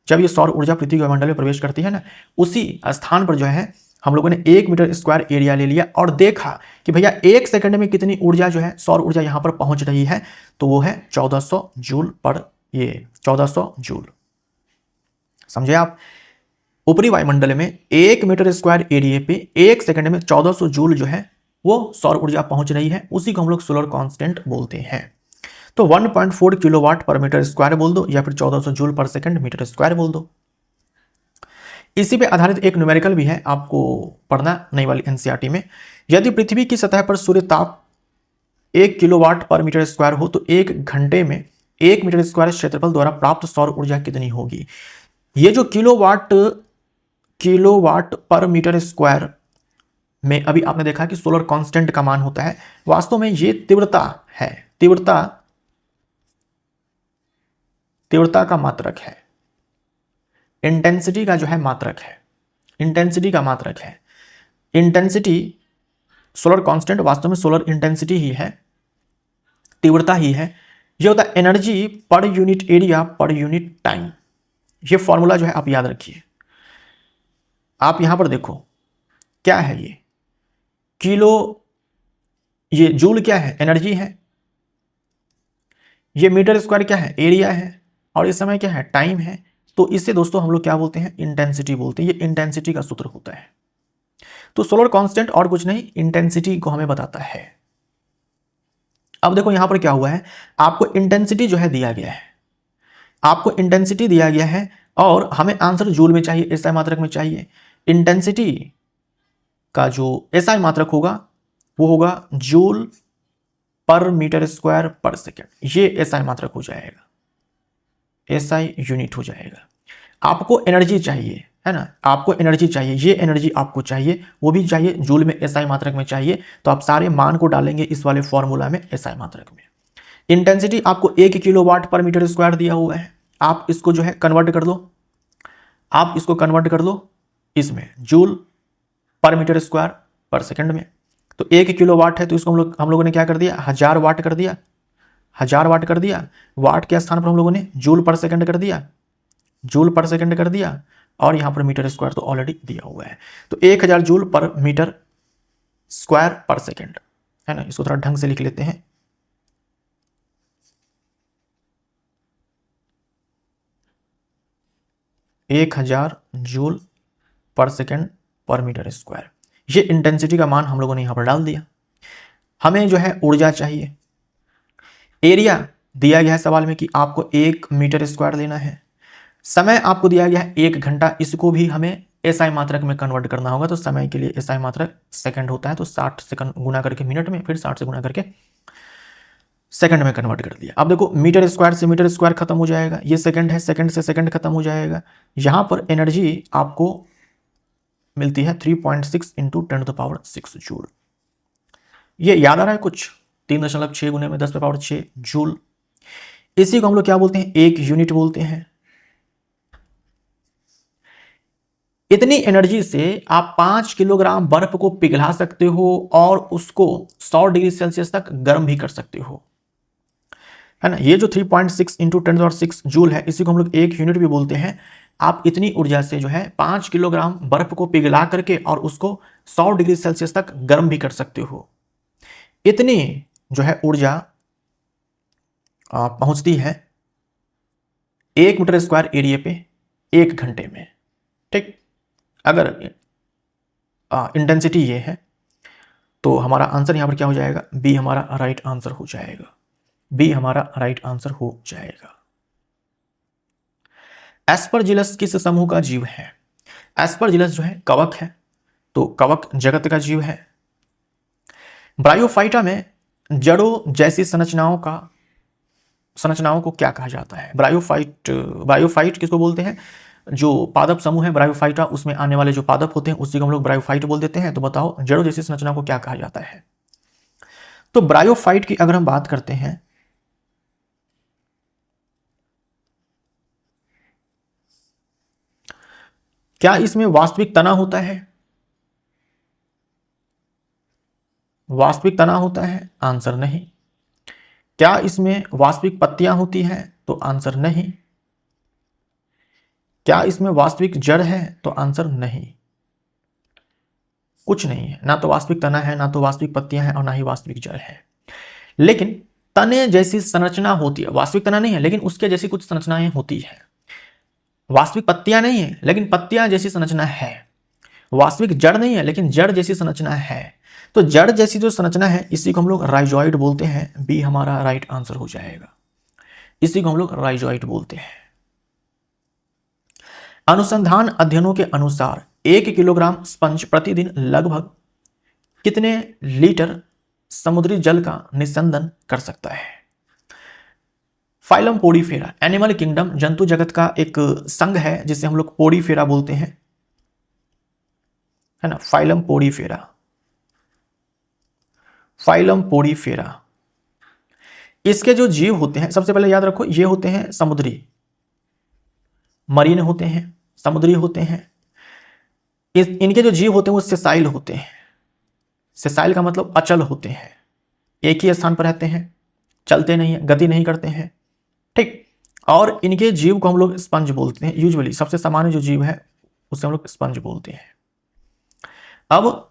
जब ये सौर ऊर्जा पृथ्वी के वायुमंडल में प्रवेश करती है ना, उसी स्थान पर जो है हम लोगों ने 1 मीटर स्क्वायर एरिया ले लिया और देखा कि भैया 1 सेकंड में कितनी ऊर्जा जो है, सौर ऊर्जा यहां पर पहुंच रही है। तो वो है 1400 जूल पर, ये 1400 जूल। समझे आप? ऊपरी वायुमंडल में 1 मीटर स्क्वायर एरिया पे 1 सेकंड में 1400 जूल जो है वो सौर ऊर्जा पहुंच रही है, उसी को हम लोग सोलर कांस्टेंट बोलते हैं। तो 1.4 किलोवाट पर मीटर स्क्वायर बोल दो या फिर 1400 जूल पर सेकंड मीटर स्क्वायर बोल दो। इसी पे आधारित एक न्यूमेरिकल भी है, आपको पढ़ना नई वाली एनसीईआरटी में। यदि पृथ्वी की सतह पर सूर्य ताप 1 किलोवाट पर मीटर स्क्वायर हो तो 1 घंटे में 1 मीटर स्क्वायर क्षेत्रफल द्वारा प्राप्त सौर ऊर्जा कितनी होगी? ये जो किलोवाट पर मीटर स्क्वायर में अभी आपने देखा कि सोलर कांस्टेंट का मान होता है, वास्तव में ये तीव्रता है, तीव्रता का मात्रक है, इंटेंसिटी का जो है मात्रक है, इंटेंसिटी का मात्रक है। इंटेंसिटी, सोलर कांस्टेंट वास्तव में सोलर इंटेंसिटी ही है, तीव्रता ही है। ये होता है energy per unit area per unit time. ये फॉर्मूला जो है आप याद रखिए। आप यहां पर देखो क्या है ये किलो, ये जूल क्या है? एनर्जी है। ये मीटर स्क्वायर क्या है? एरिया है। और इस समय क्या है? टाइम है। तो इससे दोस्तों हम लोग क्या बोलते हैं? इंटेंसिटी बोलते हैं। ये इंटेंसिटी का सूत्र होता है। तो सोलर कांस्टेंट और कुछ नहीं, इंटेंसिटी को हमें बताता है। अब देखो यहां पर क्या हुआ है, आपको इंटेंसिटी जो है दिया गया है, आपको इंटेंसिटी दिया गया है और हमें आंसर जूल में चाहिए, एसआई मात्रक में चाहिए। इंटेंसिटी का जो एसआई मात्रक होगा वो होगा जूल पर मीटर स्क्वायर पर सेकेंड। ये एसआई मात्रक हो जाएगा, एसआई यूनिट हो जाएगा। आपको एनर्जी चाहिए, है ना, आपको एनर्जी चाहिए, ये एनर्जी आपको चाहिए, वो भी चाहिए जूल में, एसआई मात्रक में चाहिए। तो आप सारे मान को डालेंगे इस वाले फॉर्मूला में, एसआई मात्रक में। इंटेंसिटी आपको 1 किलोवाट पर मीटर स्क्वायर दिया हुआ है, आप इसको जो है कन्वर्ट कर दो, आप इसको कन्वर्ट कर दो इसमें जूल पर मीटर स्क्वायर पर सेकंड में। तो 1 किलोवाट है तो इसको हम लोगों ने क्या कर दिया? 1000 वाट कर दिया, 1000 वाट कर दिया। वाट के स्थान पर हम लोगों ने जूल पर सेकंड कर दिया, जूल पर सेकंड कर दिया। और यहां पर मीटर स्क्वायर तो ऑलरेडी दिया हुआ है। तो 1000 जूल पर मीटर स्क्वायर पर सेकंड, है ना, इसको थोड़ा ढंग से लिख लेते हैं। एक 1000 जूल पर सेकेंड पर मीटर स्क्वायर। ये इंटेंसिटी का मान हम लोगों ने यहां पर डाल दिया। हमें जो है ऊर्जा चाहिए। एरिया दिया गया है सवाल में कि आपको 1 मीटर स्क्वायर लेना है। समय आपको दिया गया है 1 घंटा, इसको भी हमें एसआई मात्रक में कन्वर्ट करना होगा। तो समय के लिए एसआई मात्रक सेकंड होता है, तो 60 सेकंड गुना करके मिनट में, फिर 60 से गुना करके सेकंड में कन्वर्ट कर दिया। अब देखो मीटर स्क्वायर से मीटर स्क्वायर खत्म हो जाएगा, ये सेकंड है, सेकंड से सेकंड खत्म हो जाएगा। यहां पर एनर्जी आपको मिलती है 3.6 इंटू 10⁶ जूल। ये याद आ रहा है कुछ? 3.6 गुने में 10⁶ जूल। इसी को हम लोग क्या बोलते हैं? एक यूनिट बोलते हैं। इतनी एनर्जी से आप 5 किलोग्राम बर्फ को पिघला सकते हो और उसको 100 डिग्री सेल्सियस तक गर्म भी कर सकते हो, है ना। ये जो 3.6 इंटू 10⁶ जूल है, इसी को हम लोग एक यूनिट भी बोलते हैं। आप इतनी ऊर्जा से जो है 5 किलोग्राम बर्फ को पिघला करके और उसको 100 डिग्री सेल्सियस तक गर्म भी कर सकते हो। इतनी जो है ऊर्जा पहुंचती है 1 मीटर स्क्वायर एरिया पे 1 घंटे में, ठीक। अगर इंटेंसिटी ये है तो हमारा आंसर यहां पर क्या हो जाएगा? बी हमारा राइट आंसर हो जाएगा। बी हमारा राइट आंसर हो जाएगा। एस्परजिलस किस समूह का जीव है? एस्परजिलस जो है कवक है, तो कवक जगत का जीव है। ब्रायोफाइटा में जड़ों जैसी संरचनाओं को क्या कहा जाता है? ब्रायोफाइट किसको बोलते हैं? जो पादप समूह है ब्रायोफाइटा, उसमें आने वाले जो पादप होते हैं उसी को हम लोग ब्रायोफाइट बोल देते हैं। तो बताओ जड़ों जैसी संरचना को क्या कहा जाता है? तो ब्रायोफाइट की अगर हम बात करते हैं, क्या इसमें वास्तविक तना होता है? वास्तविक तना होता है? आंसर नहीं। क्या इसमें वास्तविक पत्तियां होती हैं? तो आंसर नहीं। क्या इसमें वास्तविक जड़ है? तो आंसर नहीं। कुछ नहीं है, ना तो वास्तविक तना है, ना तो वास्तविक पत्तियां हैं और ना ही वास्तविक जड़ है। लेकिन तने जैसी संरचना होती है, वास्तविक तना नहीं है लेकिन उसके जैसी कुछ संरचनाएं होती है। वास्तविक पत्तियां नहीं है लेकिन पत्तियां जैसी संरचना है। वास्तविक जड़ नहीं है लेकिन जड़ जैसी संरचना है। तो जड़ जैसी जो संरचना है इसी को हम लोग राइजोइड बोलते हैं। बी हमारा राइट आंसर हो जाएगा। इसी को हम लोग राइजोइड बोलते हैं। अनुसंधान अध्ययनों के अनुसार 1 किलोग्राम स्पंज प्रतिदिन लगभग कितने लीटर समुद्री जल का निस्संदन कर सकता है? फाइलम पोडीफेरा, एनिमल किंगडम, जंतु जगत का एक संघ है जिसे हम लोग पोडीफेरा बोलते हैं, है ना। Phylum porifera, phylum porifera. इसके जो जीव होते हैं सबसे पहले याद रखो, ये होते हैं समुद्री, मरीन होते हैं, समुद्री होते हैं। इनके जो जीव होते हैं वो सेसाइल होते हैं। सेसाइल का मतलब अचल होते हैं, एक ही स्थान पर रहते हैं, चलते नहीं है, गति नहीं करते हैं, ठीक। और इनके जीव को हम लोग स्पंज बोलते हैं। यूजुअली सबसे सामान्य जो जीव है उसे हम लोग स्पंज बोलते हैं। अब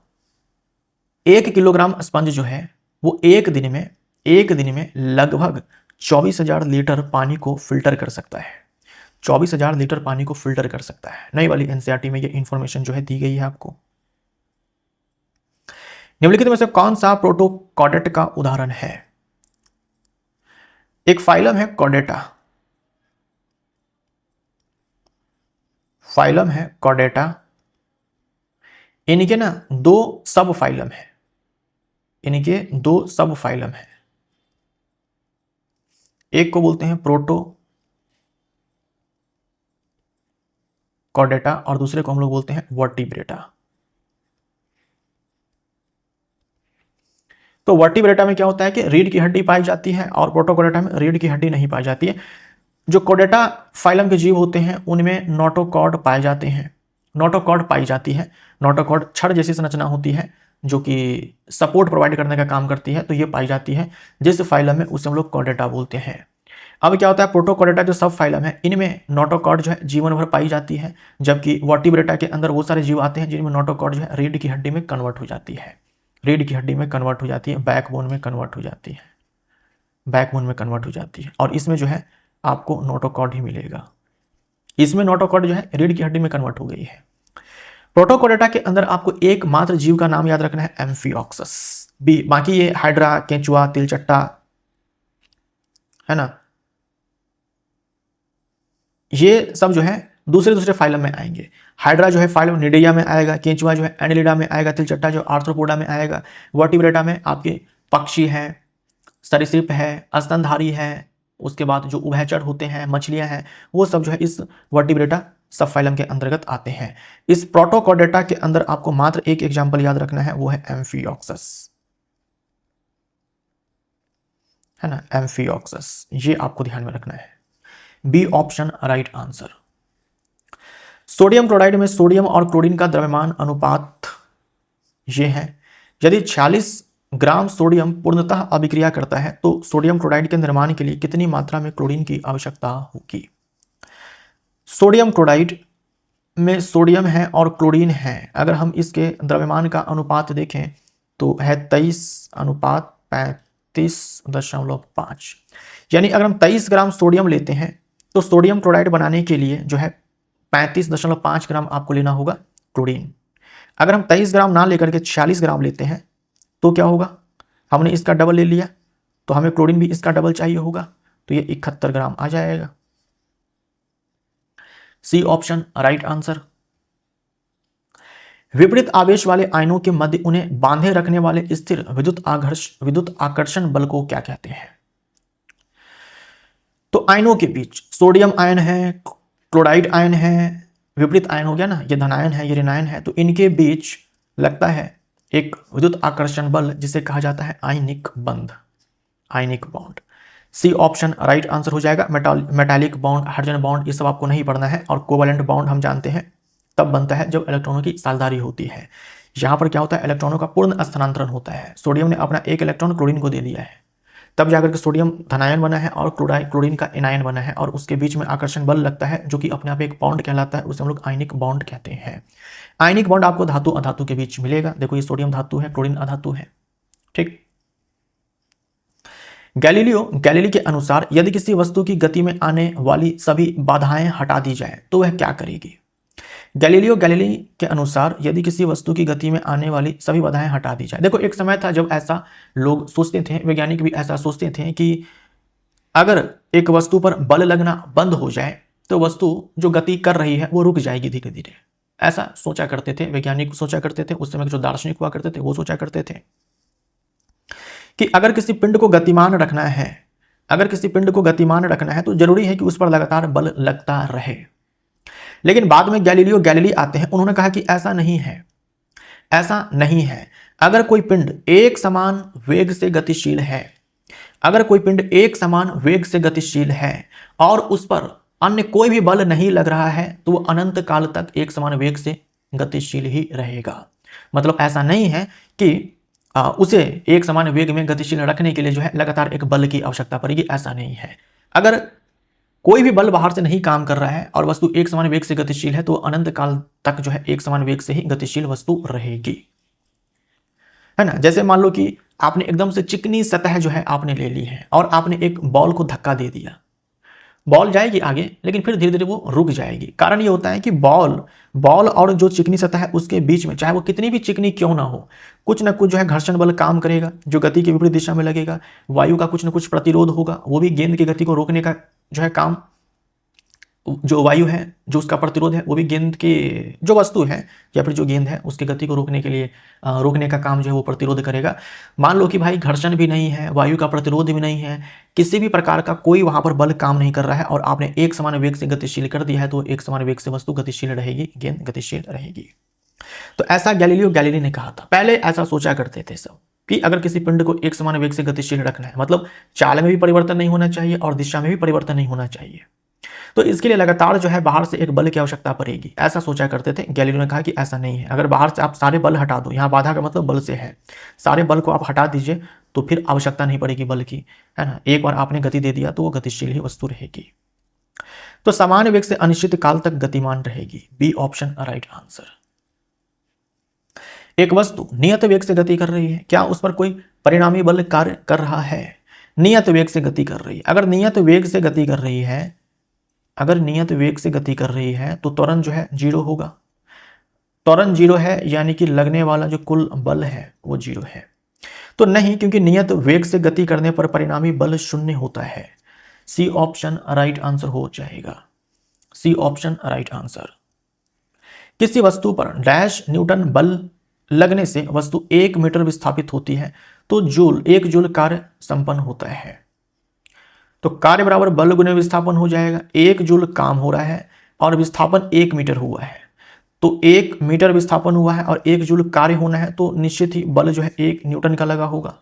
1 किलोग्राम स्पंज जो है वो एक दिन में लगभग 24,000 लीटर पानी को फिल्टर कर सकता है। 24,000 लीटर पानी को फिल्टर कर सकता है। नई वाली एनसीईआरटी में ये इंफॉर्मेशन जो है दी गई है आपको। निम्नलिखित में से कौन सा प्रोटोकॉडेट का उदाहरण है? एक फाइलम है कॉडेटा, फाइलम है कॉडेटा। इनके ना 2 सब फाइलम है, इनके 2 सब फाइलम है। एक को बोलते हैं प्रोटो कॉडेटा और दूसरे को हम लोग बोलते हैं वर्टिब्रेटा। तो वर्टिब्रेटा में क्या होता है कि रीढ़ की हड्डी पाई जाती है और प्रोटोकॉडेटा में रीढ़ की हड्डी नहीं पाई जाती है। जो कॉडेटा फाइलम के जीव होते हैं उनमें नोटोकॉड पाए जाते हैं, नोटोकॉड पाई जाती है। नोटोकॉड छड़ जैसी संरचना होती है जो कि सपोर्ट प्रोवाइड करने का काम करती है, तो ये पाई जाती है। जिस फाइलम में उसे हम लोग कॉडेटा बोलते हैं। अब क्या होता है, प्रोटोकॉडेटा जो सब फाइलम है इनमें नोटोकॉड जो है जीवन भर पाई जाती है, जबकि वर्टिब्रेटा के अंदर वो सारे जीव आते हैं जिनमें नोटोकॉड जो है रीढ़ की हड्डी में कन्वर्ट हो जाती है। रीढ़ की हड्डी में कन्वर्ट हो जाती है, बैकबोन में कन्वर्ट हो जाती है, बैकबोन में कन्वर्ट हो जाती है। और इसमें जो है आपको नोटोकॉर्ड ही मिलेगा। इसमें नोटोकॉर्ड जो है रीढ़ की हड्डी में कन्वर्ट हो गई है। प्रोटोकोडेटा के अंदर आपको एकमात्र जीव का नाम याद रखना है, एम्फिऑक्सस। बी, बाकी ये हाइड्रा, केंचुआ, तिलचट्टा, है ना, ये सब जो है दूसरे दूसरे फाइलम में आएंगे। हाइड्रा जो है फाइलम निडेया में आएगा, केंचुआ जो है एनिलिडा में आएगा, तिलचट्टा जो आर्थ्रोपोडा में आएगा, वर्टिब्रेटा में आपके पक्षी हैं, सरीसृप है, स्तनधारी है, उसके बाद जो उभयचर होते हैं, मछलियां हैं, वो सब जो है इस वर्टिब्रेटा सब फाइलम के अंतर्गत आते हैं। इस प्रोटोकोडेटा के अंदर आपको मात्र एक एग्जाम्पल याद रखना है, वो है एम्फिऑक्सस, है ना, एम्फिऑक्सस, ये आपको ध्यान में रखना है। B option right answer. Sodium chloride में सोडियम और क्लोरीन का द्रव्यमान अनुपात ये है। यदि 46 ग्राम सोडियम पूर्णतः अभिक्रिया करता है तो सोडियम क्लोराइड के निर्माण के लिए कितनी मात्रा में क्लोरीन की आवश्यकता होगी। सोडियम क्लोराइड में सोडियम है और क्लोरीन है। अगर हम इसके द्रव्यमान का अनुपात देखें तो है 23:35.5। यानी अगर हम 23 ग्राम सोडियम लेते हैं तो सोडियम क्लोराइड बनाने के लिए जो है 35.5 ग्राम आपको लेना होगा क्लोरीन। अगर हम 23 ग्राम ना लेकर के 46 ग्राम लेते हैं तो क्या होगा, हमने इसका डबल ले लिया तो हमें क्लोरीन भी इसका डबल चाहिए होगा, तो ये 71 ग्राम आ जाएगा। C option right answer. विपरीत आवेश वाले आयनों के मध्य उन्हें बांधे रखने वाले स्थिर विद्युत आकर्षण बल को क्या कहते हैं। तो आयनों के बीच सोडियम आयन है, क्लोराइड आयन है, विपरीत आयन हो गया ना, ये धनायन है, ये ऋणायन है, तो इनके बीच लगता है एक विद्युत आकर्षण बल जिसे कहा जाता है आयनिक बंध, आयनिक bond. C option right answer हो जाएगा। मेटालिक बॉन्ड, हाइड्रोजन बॉन्ड, ये सब आपको नहीं पढ़ना है। और कोवैलेंट बॉन्ड हम जानते हैं तब बनता है जब इलेक्ट्रॉनों की साझेदारी होती है। यहां पर क्या होता है, इलेक्ट्रॉनों का पूर्ण स्थानांतरण होता है। सोडियम ने अपना एक इलेक्ट्रॉन क्लोरीन को दे दिया है, तब जाकर के सोडियम धनायन बना है और क्लोरीन का एनायन बना है, और उसके बीच में आकर्षण बल लगता है जो कि अपने आप एक बॉन्ड कहलाता है, उसे हम लोग आयनिक बॉन्ड कहते हैं। आयनिक बॉन्ड आपको धातु अधातु के बीच मिलेगा। देखो ये सोडियम धातु है, क्लोरीन अधातु है, ठीक। गैलीली के अनुसार यदि किसी वस्तु की गति में आने वाली सभी बाधाएं हटा दी जाए तो वह क्या करेगी। गैलीली के अनुसार यदि किसी वस्तु की गति में आने वाली सभी बाधाएं हटा दी जाए। देखो एक समय था जब ऐसा लोग सोचते थे, वैज्ञानिक भी ऐसा सोचते थे कि अगर एक वस्तु पर बल लगना बंद हो जाए तो वस्तु जो गति कर रही है वो रुक जाएगी धीरे धीरे। ऐसा सोचा करते थे वैज्ञानिक, सोचा करते थे उस समय जो दार्शनिक हुआ करते थे वो सोचा करते थे कि अगर किसी पिंड को गतिमान रखना है, अगर किसी पिंड को गतिमान रखना है तो जरूरी है कि उस पर लगातार बल लगता रहे। लेकिन बाद में गैलीली आते हैं, उन्होंने कहा कि ऐसा नहीं है, ऐसा नहीं है। अगर कोई पिंड एक समान वेग से गतिशील है, अगर कोई पिंड एक समान वेग से गतिशील है और उस पर अन्य कोई भी बल नहीं लग रहा है तो वो अनंत काल तक एक समान वेग से गतिशील ही रहेगा। मतलब ऐसा नहीं है कि उसे एक समान वेग में गतिशील रखने के लिए जो है लगातार एक बल की आवश्यकता पड़ेगी, ऐसा नहीं है। अगर कोई भी बल बाहर से नहीं काम कर रहा है और वस्तु एक समान वेग से गतिशील है तो अनंत काल तक जो है एक समान वेग से ही गतिशील वस्तु रहेगी, है ना। जैसे मान लो कि आपने एकदम से चिकनी सतह जो है आपने ले ली है और आपने एक बॉल को धक्का दे दिया, बॉल जाएगी आगे लेकिन फिर धीरे धीरे वो रुक जाएगी। कारण ये होता है कि बॉल और जो चिकनी सतह है उसके बीच में, चाहे वो कितनी भी चिकनी क्यों ना हो, कुछ ना कुछ जो है घर्षण बल काम करेगा जो गति के विपरीत दिशा में लगेगा। वायु का कुछ ना कुछ प्रतिरोध होगा, वो भी गेंद की गति को रोकने का जो है काम, जो वायु है जो उसका प्रतिरोध है वो भी गेंद की जो वस्तु है या फिर जो गेंद है उसकी गति को रोकने के लिए रोकने का काम जो है वो प्रतिरोध करेगा। मान लो कि भाई घर्षण भी नहीं है, वायु का प्रतिरोध भी नहीं है, किसी भी प्रकार का कोई वहां पर बल काम नहीं कर रहा है और आपने एक समान वेग से गतिशील कर दिया है तो एक समान वेग से वस्तु गतिशील रहेगी, गेंद गतिशील रहेगी। तो ऐसा गैलीली ने कहा था। पहले ऐसा सोचा करते थे सब कि अगर किसी पिंड को एक समान वेग से गतिशील रखना है मतलब चाल में भी परिवर्तन नहीं होना चाहिए और दिशा में भी परिवर्तन नहीं होना चाहिए, तो इसके लिए लगातार जो है बाहर से एक बल की आवश्यकता पड़ेगी, ऐसा सोचा करते थे। गैलीलियो ने कहा कि ऐसा नहीं है, अगर बाहर से आप सारे बल हटा दो, यहाँ बाधा का मतलब बल से है, सारे बल को आप हटा दीजिए तो फिर आवश्यकता नहीं पड़ेगी बल की, है ना। एक बार आपने गति दे दिया तो वो गतिशील ही वस्तु रहेगी। तो समान वेग से अनिश्चित काल तक गतिमान रहेगी। B option right answer. एक वस्तु नियत वेग से गति कर रही है, क्या उस पर कोई परिणामी बल कार्य कर रहा है? नियत वेग से गति कर रही है। अगर नियत वेग से गति कर रही है, अगर नियत वेग से गति कर रही है तो त्वरण जो है 0 होगा। त्वरण 0 है, यानी कि लगने वाला जो कुल बल है वो 0 है। तो नहीं, क्योंकि नियत वेग से गति करने पर परिणामी बल 0 होता है। सी ऑप्शन राइट आंसर हो जाएगा। C option right answer. किसी वस्तु पर डैश न्यूटन बल लगने से वस्तु 1 मीटर विस्थापित होती है तो जूल 1 जूल कार्य संपन्न होता है। तो कार्य बराबर बल गुने विस्थापन हो जाएगा। 1 जूल काम हो रहा है और विस्थापन 1 मीटर हुआ है, तो 1 मीटर विस्थापन हुआ है और 1 जूल कार्य होना है, तो निश्चित ही बल जो है 1 न्यूटन का लगा होगा।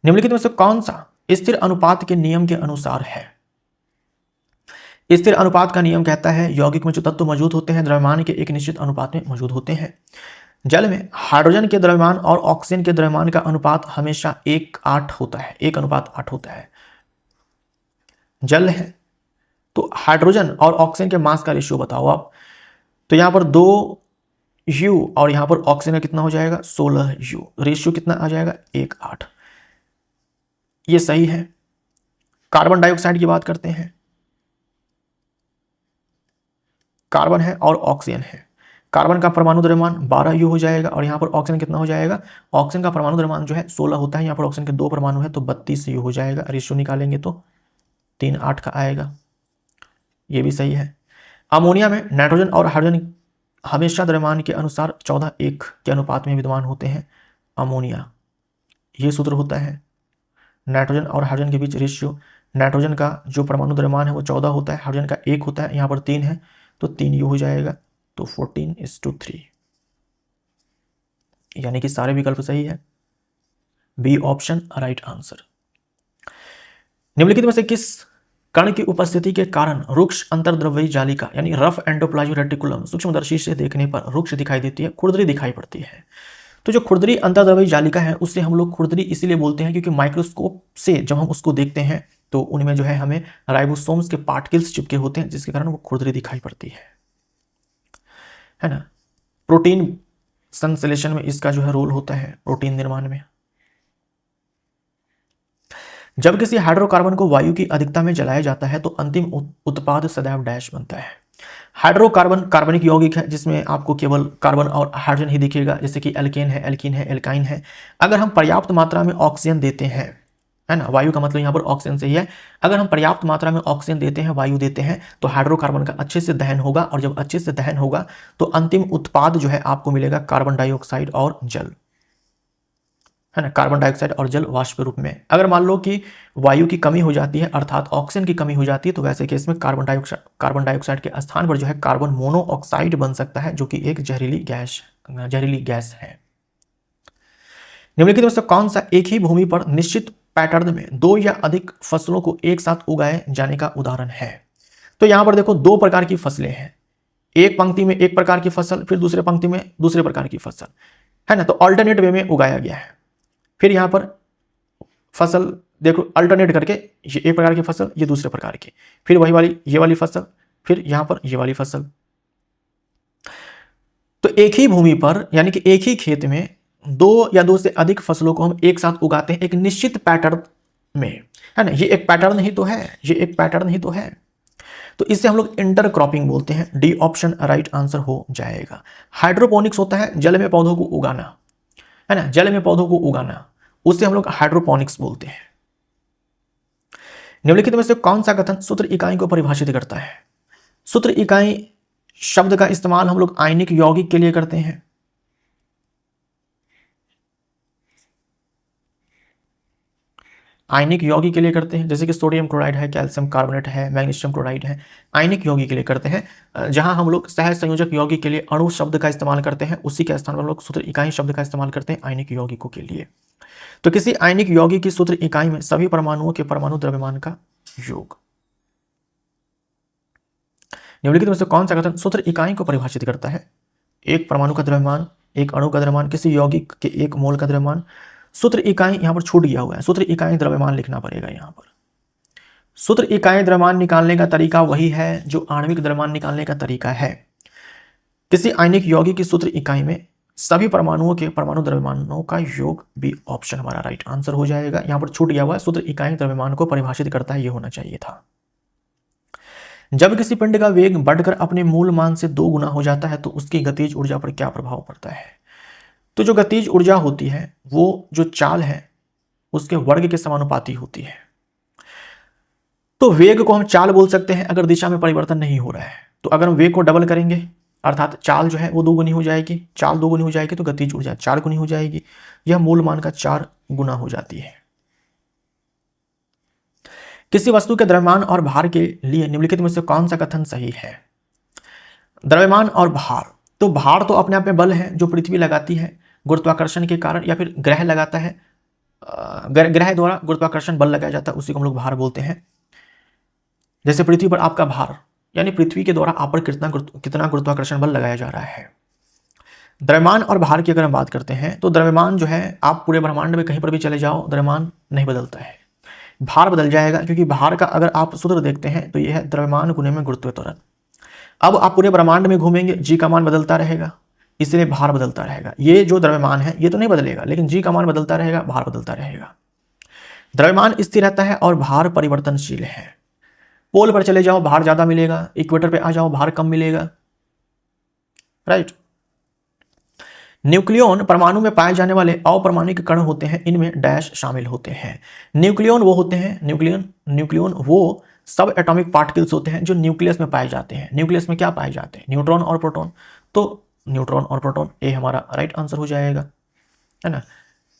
निम्नलिखित में से कौन सा स्थिर अनुपात के नियम के अनुसार है? स्थिर अनुपात का नियम कहता है यौगिक में जो तत्व मौजूद होते हैं द्रव्यमान के एक निश्चित अनुपात में मौजूद होते हैं। जल में हाइड्रोजन के द्रव्यमान और ऑक्सीजन के द्रव्यमान का अनुपात हमेशा 1:8 होता है, 1:8 होता है। जल है तो हाइड्रोजन और ऑक्सीजन के मास का रेशियो बताओ आप। तो यहां पर 2U और यहां पर ऑक्सीजन का कितना हो जाएगा 16U। रेशियो कितना आ जाएगा 1:8। ये सही है। कार्बन डाइऑक्साइड की बात करते हैं। कार्बन है और ऑक्सीजन है। कार्बन का परमाणु द्रव्यमान 12U हो जाएगा और यहाँ पर ऑक्सीजन कितना हो जाएगा? ऑक्सीजन का परमाणु द्रव्यमान जो है 16 होता है। यहाँ पर ऑक्सीजन के 2 परमाणु है तो 32U हो जाएगा। रेशियो निकालेंगे तो 3:8 का आएगा। ये भी सही है। अमोनिया में नाइट्रोजन और हाइड्रोजन हमेशा द्रव्यमान के अनुसार 14:1 के अनुपात में विद्यमान होते हैं। अमोनिया, ये सूत्र होता है। नाइट्रोजन और हाइड्रोजन के बीच रेशियो, नाइट्रोजन का जो परमाणु द्रव्यमान है वो 14 होता है, हाइड्रोजन का 1 होता है, यहाँ पर 3 है तो 3U हो जाएगा, तो 14:3, यानी कि सारे विकल्प सही है। B option right answer. निम्नलिखित में से किस कण की उपस्थिति के कारण रुक्ष अंतर्द्रव्यी जालिका यानी रफ एंडोप्लाज्मिक रेटिकुलम सूक्ष्मदर्शी से देखने पर रुक्ष दिखाई देती है, खुरदरी दिखाई पड़ती है? तो जो खुरदरी अंतर्द्रव्यी जालिका है उससे हम लोग खुरदरी इसीलिए बोलते हैं क्योंकि माइक्रोस्कोप से जब हम उसको देखते हैं तो उनमें जो है हमें राइबोसोम्स के पार्टिकल्स चिपके होते हैं, जिसके कारण वो खुरदरी दिखाई पड़ती है ना। प्रोटीन संश्लेषण में इसका जो है रोल होता है, प्रोटीन निर्माण में। जब किसी हाइड्रोकार्बन को वायु की अधिकता में जलाया जाता है तो अंतिम उत्पाद सदैव डैश बनता है। हाइड्रोकार्बन कार्बनिक यौगिक है जिसमें आपको केवल कार्बन और हाइड्रोजन ही दिखेगा, जैसे कि एल्केन है, एल्कीन है, एल्काइन है। अगर हम पर्याप्त मात्रा में ऑक्सीजन देते हैं, है ना, वायु का मतलब यहाँ पर ऑक्सीजन से ही है। अगर हम पर्याप्त मात्रा में ऑक्सीजन देते हैं, वायु देते हैं, तो हाइड्रोकार्बन का अच्छे से दहन होगा और जब अच्छे से दहन होगा तो अंतिम उत्पाद जो है आपको मिलेगा कार्बन डाइऑक्साइड और जल, है ना, कार्बन डाइऑक्साइड और जल वाष्प रूप में। अगर मान लो कि वायु की कमी हो जाती है अर्थात ऑक्सीजन की कमी हो जाती है तो वैसे केस में कार्बन डाइऑक्साइड के स्थान पर जो है कार्बन मोनोऑक्साइड बन सकता है, जो कि एक जहरीली गैस है। निम्नलिखित में से कौन सा एक ही भूमि पर निश्चित पैटर्न में 2 या अधिक फसलों को एक साथ उगाए जाने का उदाहरण है? तो यहां पर देखो 2 प्रकार की फसलें हैं, एक पंक्ति में एक प्रकार की फसल, फिर दूसरे पंक्ति में दूसरे प्रकार की फसल, है ना। तो अल्टरनेट वे में उगाया गया है। फिर यहां पर फसल देखो अल्टरनेट करके, ये एक प्रकार की फसल, ये दूसरे प्रकार की, फिर वही वाली ये वाली फसल, फिर यहां पर ये वाली फसल। तो एक ही भूमि पर यानी कि एक ही खेत में 2 या 2 से अधिक फसलों को हम एक साथ उगाते हैं एक निश्चित पैटर्न में, है ना। ये एक पैटर्न ही तो है, ये एक पैटर्न ही तो है। तो इसे हम लोग इंटरक्रॉपिंग बोलते हैं। डी ऑप्शन राइट आंसर हो जाएगा। हाइड्रोपोनिक्स होता है जल में पौधों को उगाना, है ना, जल में पौधों को उगाना, उसे हम लोग हाइड्रोपोनिक्स बोलते हैं। निम्नलिखित में से कौन सा कथन सूत्र इकाई को परिभाषित करता है? सूत्र इकाई शब्द का इस्तेमाल हम लोग आयनिक यौगिक के लिए करते हैं। आयनिक यौगिक के लिए करते हैं, जैसे कि सोडियम क्लोराइड है, कैल्शियम कार्बोनेट है, मैग्नीशियम क्लोराइड है, आयनिक यौगिक के लिए करते हैं। जहां हम लोग सह संयोजक यौगिक के लिए अणु शब्द का इस्तेमाल करते हैं, उसी के स्थान पर हम लोग सूत्र इकाई शब्द का इस्तेमाल करते हैं आयनिक यौगिकों के लिए। तो किसी आयनिक यौगिक की सूत्र इकाई में सभी परमाणुओं के परमाणु द्रव्यमान का योग। निम्नलिखित में से कौन सा कथन सूत्र इकाई को परिभाषित करता है? एक परमाणु का द्रव्यमान, एक अणु का द्रव्यमान, किसी यौगिक के 1 मोल का द्रव्यमान। सूत्र इकाई यहां पर छूट गया हुआ है, सूत्र इकाई द्रव्यमान लिखना पड़ेगा यहां पर। सूत्र इकाई द्रव्यमान निकालने का तरीका वही है जो आणविक द्रव्यमान निकालने का तरीका है। किसी आयनिक यौगिक की सूत्र इकाई में सभी परमाणुओं के परमाणु द्रव्यमानों का योग भी ऑप्शन हमारा राइट आंसर हो जाएगा। यहां पर छूट गया हुआ है, सूत्र इकाई द्रव्यमान को परिभाषित करता है, ये होना चाहिए था। जब किसी पिंड का वेग बढ़कर अपने मूल मान से 2 गुना हो जाता है तो उसकी गतिज ऊर्जा पर क्या प्रभाव पड़ता है? तो जो गतिज ऊर्जा होती है वो जो चाल है उसके वर्ग के समानुपाती होती है। तो वेग को हम चाल बोल सकते हैं अगर दिशा में परिवर्तन नहीं हो रहा है। तो अगर हम वेग को डबल करेंगे अर्थात चाल जो है वो 2 गुनी हो जाएगी, चाल 2 गुनी हो जाएगी तो गतिज ऊर्जा 4 गुनी हो जाएगी। यह मूल मान का 4 गुना हो जाती है। किसी वस्तु के द्रव्यमान और भार के लिए निम्नलिखित में से कौन सा कथन सही है? द्रव्यमान और भार, तो भार तो अपने आप में बल है जो पृथ्वी लगाती है गुरुत्वाकर्षण के कारण, या फिर ग्रह लगाता है, ग्रह द्वारा गुरुत्वाकर्षण बल लगाया जाता है, उसी को हम लोग भार बोलते हैं। जैसे पृथ्वी पर आपका भार यानी पृथ्वी के द्वारा आप पर कितना गुरुत्वाकर्षण बल लगाया जा रहा है। द्रव्यमान और भार की अगर हम बात करते हैं तो द्रव्यमान जो है आप पूरे ब्रह्मांड में कहीं पर भी चले जाओ द्रव्यमान नहीं बदलता है, भार बदल जाएगा, क्योंकि भार का अगर आप सूत्र देखते हैं तो यह है द्रव्यमान गुने में गुरुत्व त्वरण। अब आप पूरे ब्रह्मांड में घूमेंगे, जी का मान बदलता रहेगा, इसलिए भार बदलता रहेगा। ये जो द्रव्यमान है ये तो नहीं बदलेगा, लेकिन जी का मान बदलता रहेगा, भार बदलता रहेगा। द्रव्यमान स्थिर रहता है और भार परिवर्तनशील है। पोल पर चले जाओ भार ज्यादा मिलेगा, इक्वेटर पे आ जाओ भार कम मिलेगा, राइट। न्यूक्लियन परमाणु में पाए जाने वाले अपारमाणविक कण होते हैं, इनमें डैश शामिल होते हैं। न्यूक्लियन वो होते हैं, न्यूक्लियन वो सब एटॉमिक पार्टिकल्स होते हैं जो न्यूक्लियस में पाए जाते हैं। न्यूक्लियस में क्या पाए जाते हैं? न्यूट्रॉन और प्रोटॉन। तो न्यूट्रॉन और प्रोटॉन, ये हमारा राइट आंसर हो जाएगा, है ना।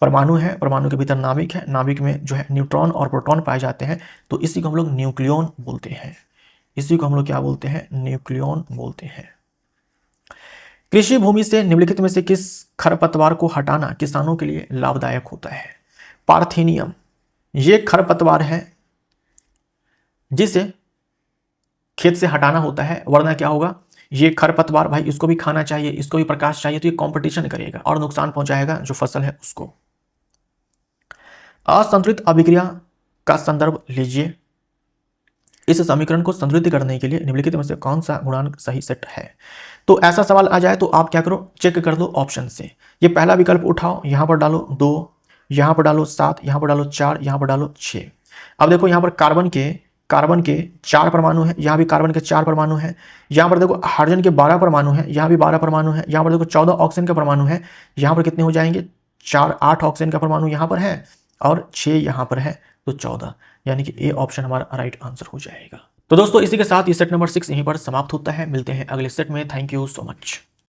परमाणु है, परमाणु के भीतर नाभिक है, नाभिक में जो है न्यूट्रॉन और प्रोटॉन पाए जाते हैं, तो इसी को हम लोग न्यूक्लियन बोलते हैं। इसी को हम लोग क्या बोलते हैं? न्यूक्लियन बोलते हैं। कृषि भूमि से निम्नलिखित में से किस खरपतवार को हटाना किसानों के लिए लाभदायक होता है? पार्थेनियम, ये खरपतवार है जिसे खेत से हटाना होता है, वरना क्या होगा, ये खरपतवार भाई इसको भी खाना चाहिए, इसको भी प्रकाश चाहिए, तो ये कंपटीशन करेगा और नुकसान पहुंचाएगा जो फसल है उसको। असंतुलित अभिक्रिया का संदर्भ लीजिए। इस समीकरण को संतुलित करने के लिए निम्नलिखित में से कौन सा गुणांक सही सेट है? तो ऐसा सवाल आ जाए तो आप क्या करो, चेक कर दो ऑप्शन से। ये पहला विकल्प उठाओ, यहां पर डालो 2, यहां पर डालो 7, यहां पर डालो 4, यहां पर डालो 6। अब देखो यहां पर कार्बन के 4 परमाणु है, यहां भी कार्बन के 4 परमाणु है। यहां पर देखो हाइड्रोजन के 12 परमाणु है, यहां भी 12 परमाणु है। यहां पर देखो 14 ऑक्सीजन का परमाणु है, यहां पर कितने हो जाएंगे? 4, 8 ऑक्सीजन का परमाणु यहां पर है और 6 यहां पर है, तो 14, यानी कि ए ऑप्शन हमारा राइट आंसर हो जाएगा। तो दोस्तों इसी के साथ ये सेट नंबर 6 यहीं पर समाप्त होता है। मिलते हैं अगले सेट में। Thank you so much.